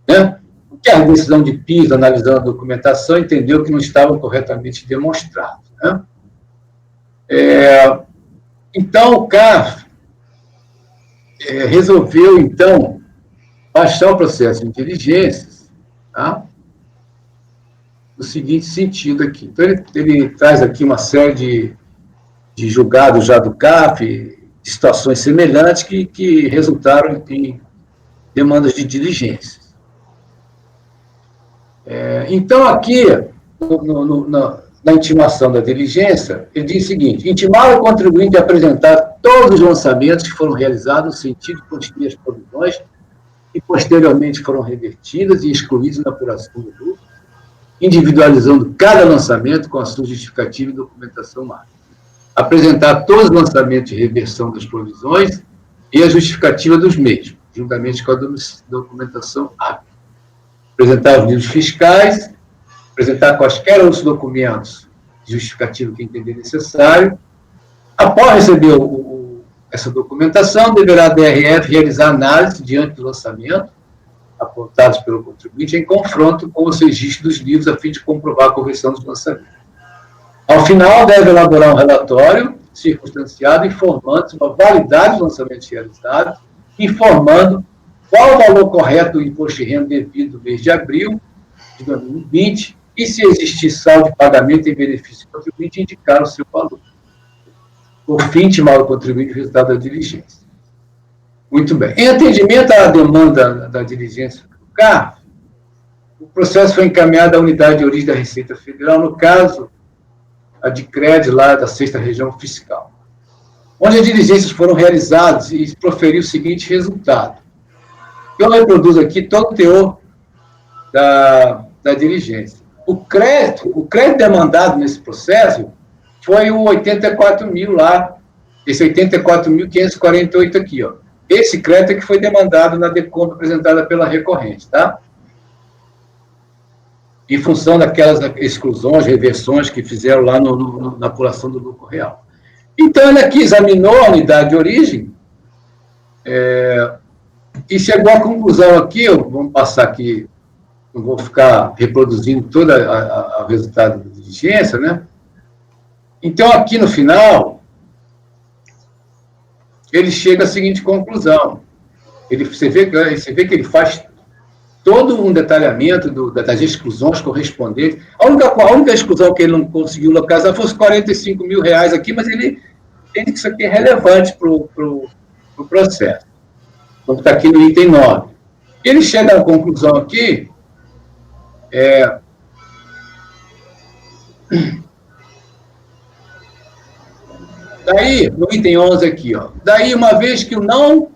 né? Que a decisão de piso, analisando a documentação, entendeu que não estavam corretamente demonstrados, né? Então, o CARF resolveu, então, baixar o processo de diligências, tá? No seguinte sentido aqui. Então, ele traz aqui uma série de julgados já do CARF, de situações semelhantes que resultaram em demandas de diligências. Então, aqui, na intimação da diligência, ele diz o seguinte: intimar o contribuinte a apresentar todos os lançamentos que foram realizados no sentido de constituir as provisões e posteriormente foram revertidas e excluídas na apuração do lucro, individualizando cada lançamento com a sua justificativa e documentação máxima. Apresentar todos os lançamentos de reversão das provisões e a justificativa dos mesmos, juntamente com a documentação hábil. Apresentar os livros fiscais, apresentar quaisquer outros documentos justificativa que entender necessário. Após receber essa documentação, deverá a DRF realizar análise diante do lançamento, apontados pelo contribuinte, em confronto com os registros dos livros, a fim de comprovar a correção dos lançamentos. Ao final, deve elaborar um relatório circunstanciado informando sobre a validade dos lançamentos realizados, informando qual o valor correto do imposto de renda devido no mês de abril de 2020 e, se existir saldo de pagamento em benefício do contribuinte, indicar o seu valor. Por fim, intimar o contribuinte o resultado da diligência. Muito bem. Em atendimento à demanda da diligência do CARF, o processo foi encaminhado à unidade de origem da Receita Federal, no caso, a de crédito lá da 6ª Região Fiscal, onde as diligências foram realizadas e proferiu o seguinte resultado. Eu reproduzo aqui todo o teor da diligência. O crédito demandado nesse processo foi o 84 mil lá, esse 84.548 aqui, ó. Esse crédito é que foi demandado na decompra apresentada pela recorrente, tá? Em função daquelas exclusões, reversões que fizeram lá na apuração do lucro real. Então, ele aqui examinou a unidade de origem e chegou à conclusão aqui, vamos passar aqui, não vou ficar reproduzindo todo o resultado da diligência, né? Então, aqui no final, ele chega à seguinte conclusão. Você vê que ele faz todo um detalhamento das exclusões correspondentes. A única exclusão que ele não conseguiu localizar foi os 45 mil reais aqui, mas ele entende que isso aqui é relevante para o processo. Então, está aqui no item 9. Ele chega à conclusão aqui, daí, no item 11 aqui, ó, daí, uma vez que o não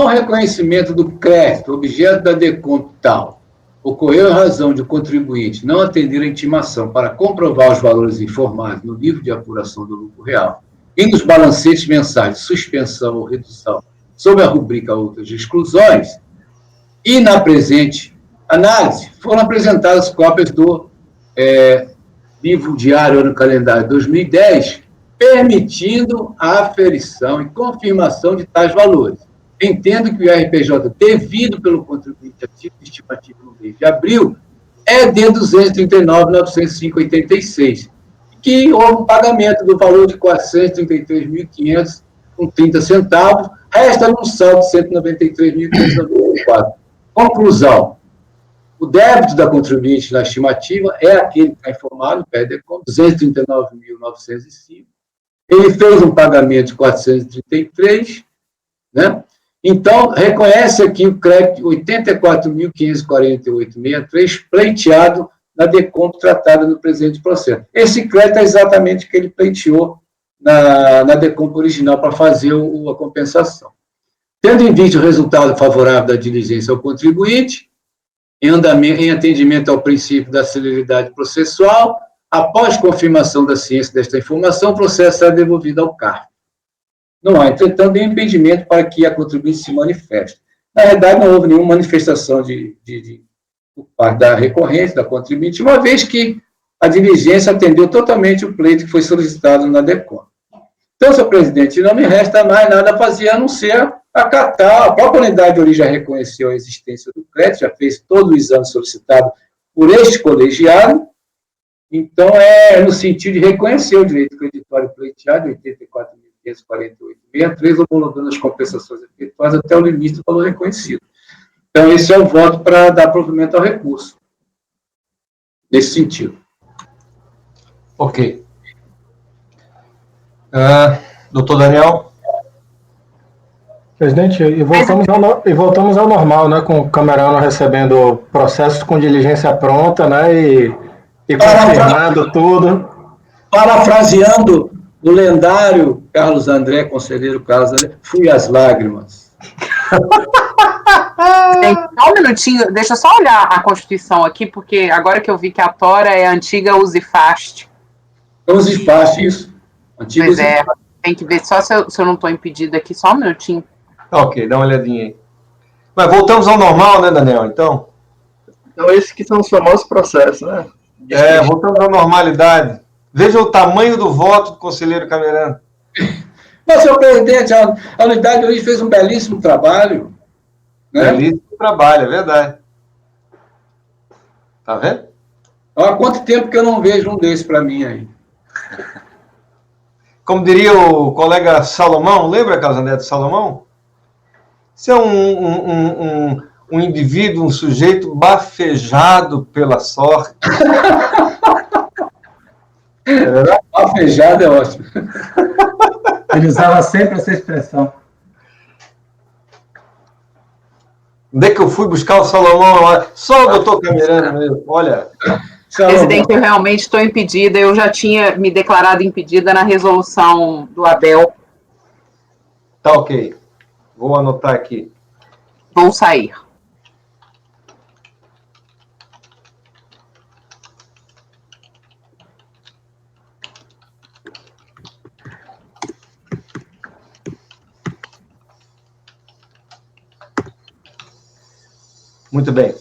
reconhecimento do crédito, objeto da decompra tal, ocorreu em razão de o contribuinte não atender a intimação para comprovar os valores informados no livro de apuração do lucro real e nos balancetes mensais de suspensão ou redução sob a rubrica outras exclusões, e na presente análise foram apresentadas cópias do livro diário ano calendário 2010, permitindo a aferição e confirmação de tais valores. Entendo que o IRPJ devido pelo contribuinte ativo de estimativa no mês de abril é de R$ 239.905,86, que houve um pagamento do valor de R$ 433.500,30 centavos, resta um saldo de R$ 193.594. Conclusão. O débito da contribuinte na estimativa é aquele que está informado, PEDECOM, R$ 239.905. Ele fez um pagamento de 433, né? Então, reconhece aqui o crédito 84.548,63 pleiteado na decompra tratada no presente processo. Esse crédito é exatamente o que ele pleiteou na decompra original para fazer a compensação. Tendo em vista o resultado favorável da diligência ao contribuinte, em atendimento ao princípio da celeridade processual, após confirmação da ciência desta informação, o processo será devolvido ao CARF. Não há, entretanto, nenhum impedimento para que a contribuinte se manifeste. Na verdade, não houve nenhuma manifestação por parte da recorrência, da contribuinte, uma vez que a diligência atendeu totalmente o pleito que foi solicitado na DECOM. Então, senhor presidente, não me resta mais nada a fazer a não ser acatar. A própria unidade de origem já reconheceu a existência do crédito, já fez todo o exame solicitado por este colegiado. Então, é no sentido de reconhecer o direito creditório pleiteado, 84.548,63, homologando as compensações efetuadas até o limite do valor reconhecido. Então, esse é o voto para dar provimento ao recurso. Nesse sentido. Ok. Doutor Daniel? Presidente, e voltamos ao normal, né, com o Camerano recebendo processos com diligência pronta, né, e confirmando tudo. Parafraseando o lendário Carlos André, conselheiro Carlos André, fui às lágrimas. Só um minutinho, deixa eu só olhar a Constituição aqui, porque agora que eu vi que a Tora é a antiga Usifast. Usifast, isso. Antiga Pois Usifast. tem que ver só se eu não estou impedida aqui, só um minutinho. Ok, dá uma olhadinha aí. Mas voltamos ao normal, né, Daniel, então? Então, esses que são os famosos processos, né? Voltamos à normalidade. Veja o tamanho do voto do conselheiro Camerano. Mas, senhor presidente, a unidade hoje fez um belíssimo trabalho. Né? Belíssimo trabalho, é verdade. Tá vendo? Há quanto tempo que eu não vejo um desses para mim aí? Como diria o colega Salomão, lembra, Carlos André de Salomão? Isso é um indivíduo, um sujeito bafejado pela sorte. É verdade? Bafejado é ótimo. Ele usava sempre essa expressão. Onde é que eu fui buscar o Salomão? Só o doutor Camerano mesmo. Olha. Presidente, eu realmente estou impedida. Eu já tinha me declarado impedida na resolução do Abel. Tá ok. Vou anotar aqui. Vou sair. Muito bem.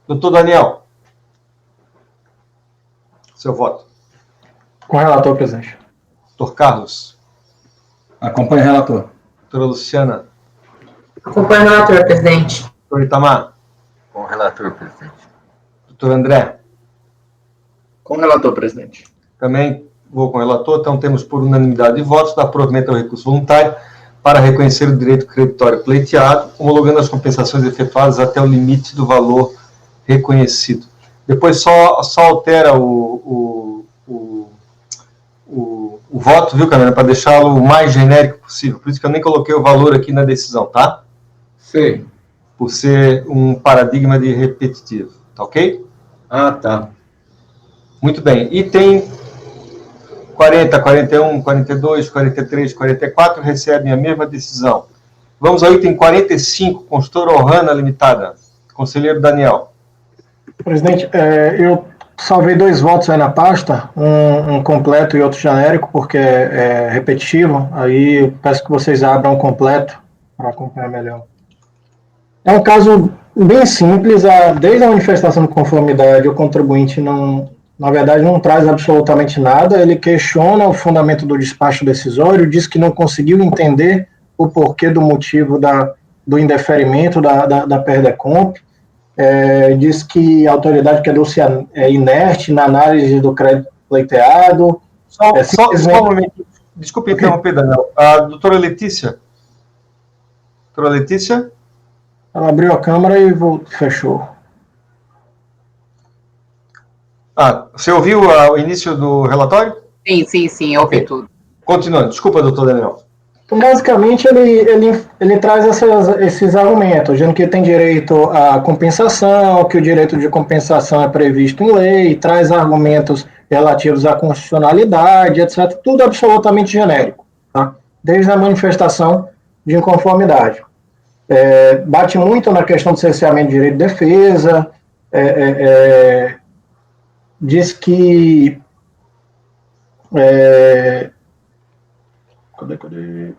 Doutor Daniel, seu voto. Com o relator, presidente. Doutor Carlos. Acompanhe o relator. Doutora Luciana. Acompanhe o relator, presidente. Doutor Itamar. Com o relator, presidente. Doutor André. Com o relator, presidente. Também vou com o relator. Então, temos por unanimidade de votos dar provimento ao recurso voluntário para reconhecer o direito creditório pleiteado, homologando as compensações efetuadas até o limite do valor reconhecido. Depois só altera o voto, viu, Camerano, para deixá-lo o mais genérico possível. Por isso que eu nem coloquei o valor aqui na decisão, tá? Sei. Por ser um paradigma de repetitivo, tá ok? Ah, tá. Muito bem. Item 40, 41, 42, 43, 44 recebem a mesma decisão. Vamos ao item 45, Consultora Ohana Limitada. Conselheiro Daniel. Presidente, eu salvei 2 votos aí na pasta, um completo e outro genérico, porque é repetitivo. Aí eu peço que vocês abram o completo para acompanhar melhor. É um caso bem simples. Desde a manifestação de conformidade, o contribuinte na verdade, não traz absolutamente nada. Ele questiona o fundamento do despacho decisório, diz que não conseguiu entender o porquê do motivo do indeferimento da PERDECOMP, diz que a autoridade quedou-se inerte na análise do crédito pleiteado. Só um momento. Desculpe interromper, Daniel. A doutora Letícia. Doutora Letícia? Ela abriu a câmera e fechou. Você ouviu o início do relatório? Sim, eu ouvi tudo. Continuando. Desculpa, doutor Daniel. Então, basicamente, ele traz esses argumentos, dizendo que tem direito à compensação, que o direito de compensação é previsto em lei, traz argumentos relativos à constitucionalidade, etc. Tudo absolutamente genérico, tá? Desde a manifestação de inconformidade. Bate muito na questão do cerceamento de direito de defesa, diz que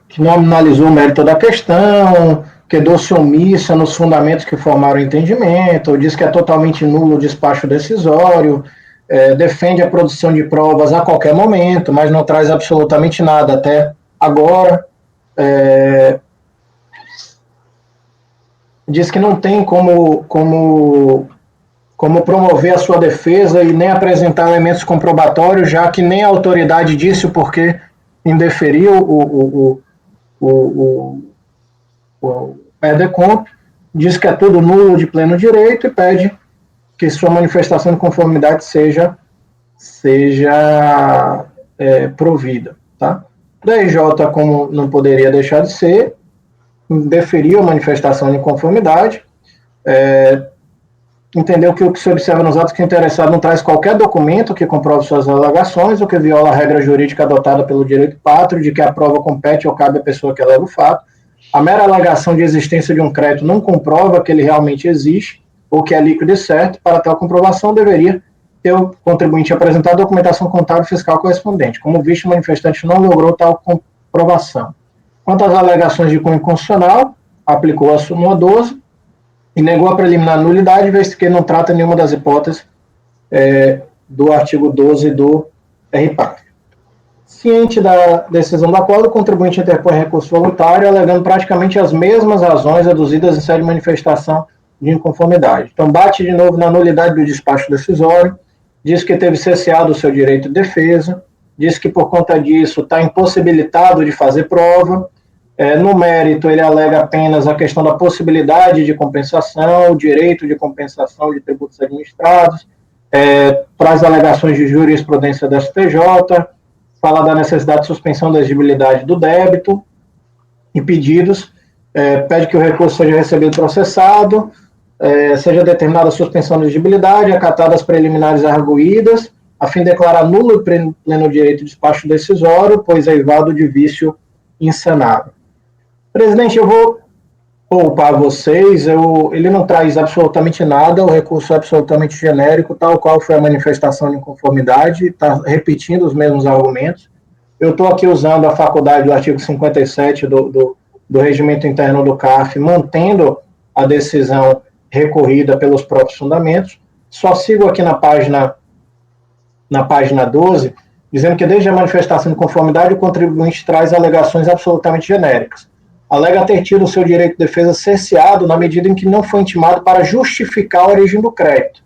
que não analisou o mérito da questão, quedou-se omissa nos fundamentos que formaram o entendimento, diz que é totalmente nulo o despacho decisório, defende a produção de provas a qualquer momento, mas não traz absolutamente nada até agora. Diz que não tem como promover a sua defesa e nem apresentar elementos comprobatórios, já que nem a autoridade disse o porquê indeferiu o PERDECOMP, diz que é tudo nulo de pleno direito e pede que sua manifestação de conformidade seja provida. Tá? Da EJ, como não poderia deixar de ser, deferiu a manifestação de conformidade, entendeu que o que se observa nos atos que o interessado não traz qualquer documento que comprove suas alegações, o que viola a regra jurídica adotada pelo direito pátrio, de que a prova compete ou cabe à pessoa que alega o fato. A mera alegação de existência de um crédito não comprova que ele realmente existe, ou que é líquido e certo. Para tal comprovação, deveria ter o contribuinte apresentar a documentação contábil e fiscal correspondente. Como visto, o manifestante não logrou tal comprovação. Quanto às alegações de cunho constitucional, aplicou a súmula 12, e negou a preliminar nulidade, visto que não trata nenhuma das hipóteses do artigo 12 do RPAC. Ciente da decisão da qual o contribuinte interpõe recurso voluntário, alegando praticamente as mesmas razões aduzidas em sede de manifestação de inconformidade. Então, bate de novo na nulidade do despacho decisório, diz que teve cesseado o seu direito de defesa, diz que por conta disso está impossibilitado de fazer prova. No mérito, ele alega apenas a questão da possibilidade de compensação, o direito de compensação de tributos administrados, traz alegações de jurisprudência da STJ, fala da necessidade de suspensão da exigibilidade do débito e pedidos, pede que o recurso seja recebido e processado, seja determinada a suspensão da exigibilidade, acatadas preliminares arguídas, a fim de declarar nulo e pleno direito de despacho decisório, pois é eivado de vício insanável. Presidente, eu vou poupar vocês, ele não traz absolutamente nada, o recurso é absolutamente genérico, tal qual foi a manifestação de inconformidade, está repetindo os mesmos argumentos. Eu estou aqui usando a faculdade do artigo 57 do regimento interno do CARF, mantendo a decisão recorrida pelos próprios fundamentos. Só sigo aqui na página 12, dizendo que desde a manifestação de conformidade, o contribuinte traz alegações absolutamente genéricas. Alega ter tido o seu direito de defesa cesseado na medida em que não foi intimado para justificar a origem do crédito.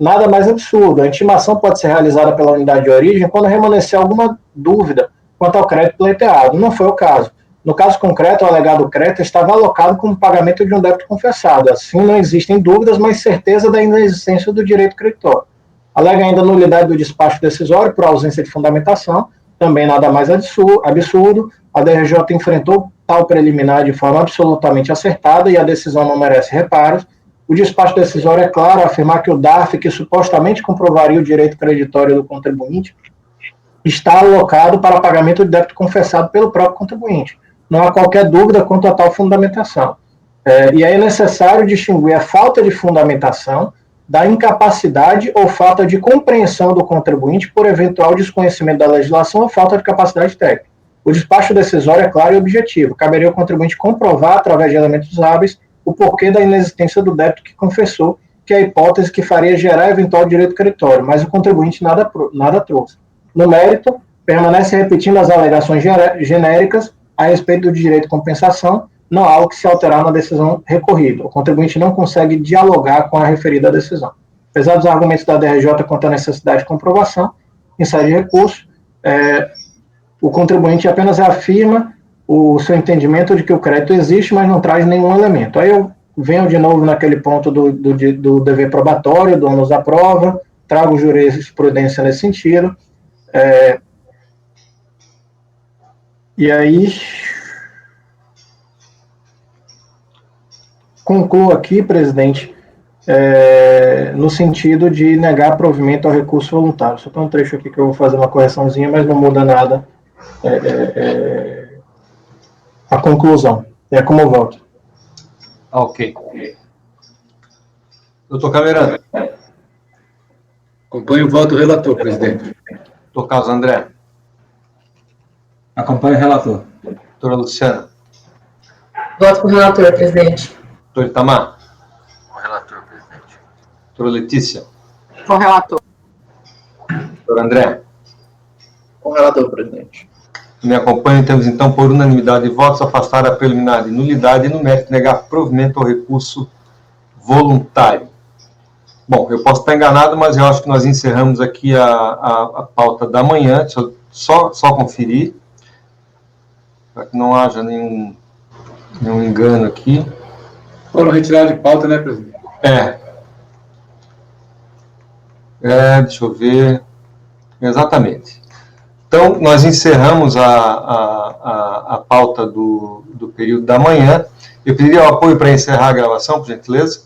Nada mais absurdo. A intimação pode ser realizada pela unidade de origem quando remanescer alguma dúvida quanto ao crédito pleiteado. Não foi o caso. No caso concreto, o alegado crédito estava alocado como pagamento de um débito confessado. Assim, não existem dúvidas, mas certeza da inexistência do direito creditório. Alega ainda nulidade do despacho decisório por ausência de fundamentação, também nada mais absurdo. A DRJ enfrentou tal preliminar de forma absolutamente acertada e a decisão não merece reparos. O despacho decisório é claro ao afirmar que o DARF, que supostamente comprovaria o direito creditório do contribuinte, está alocado para pagamento de débito confessado pelo próprio contribuinte. Não há qualquer dúvida quanto a tal fundamentação. E aí é necessário distinguir a falta de fundamentação da incapacidade ou falta de compreensão do contribuinte por eventual desconhecimento da legislação ou falta de capacidade técnica. O despacho decisório é claro e objetivo. Caberia ao contribuinte comprovar, através de elementos hábeis, o porquê da inexistência do débito que confessou, que é a hipótese que faria gerar eventual direito creditório, mas o contribuinte nada trouxe. No mérito, permanece repetindo as alegações genéricas a respeito do direito de compensação, não há o que se alterar na decisão recorrida. O contribuinte não consegue dialogar com a referida decisão. Apesar dos argumentos da DRJ quanto à necessidade de comprovação, em sede de recurso, o contribuinte apenas afirma o seu entendimento de que o crédito existe, mas não traz nenhum elemento. Aí eu venho de novo naquele ponto do dever probatório, do ônus da prova, trago jurisprudência nesse sentido. E aí, concluo aqui, presidente, no sentido de negar provimento ao recurso voluntário. Só tem um trecho aqui que eu vou fazer uma correçãozinha, mas não muda nada a conclusão. É como eu voto. Ok. Doutor Camerano. Acompanho o voto do relator, presidente. Doutor Carlos André. Acompanho o relator. Doutora Luciana. Voto com o relator, presidente. Doutor Itamar. Com o relator, presidente. Doutora Letícia. Com o relator. Doutor André. Com o relator, presidente. Me acompanham, temos então, por unanimidade de votos, afastar a preliminar de nulidade e no mérito negar provimento ao recurso voluntário. Bom, eu posso estar enganado, mas eu acho que nós encerramos aqui a pauta da manhã. Deixa eu só conferir, para que não haja nenhum engano aqui. Foram retirados de pauta, né, presidente? Deixa eu ver. Exatamente. Então, nós encerramos a pauta do período da manhã. Eu pediria o apoio para encerrar a gravação, por gentileza.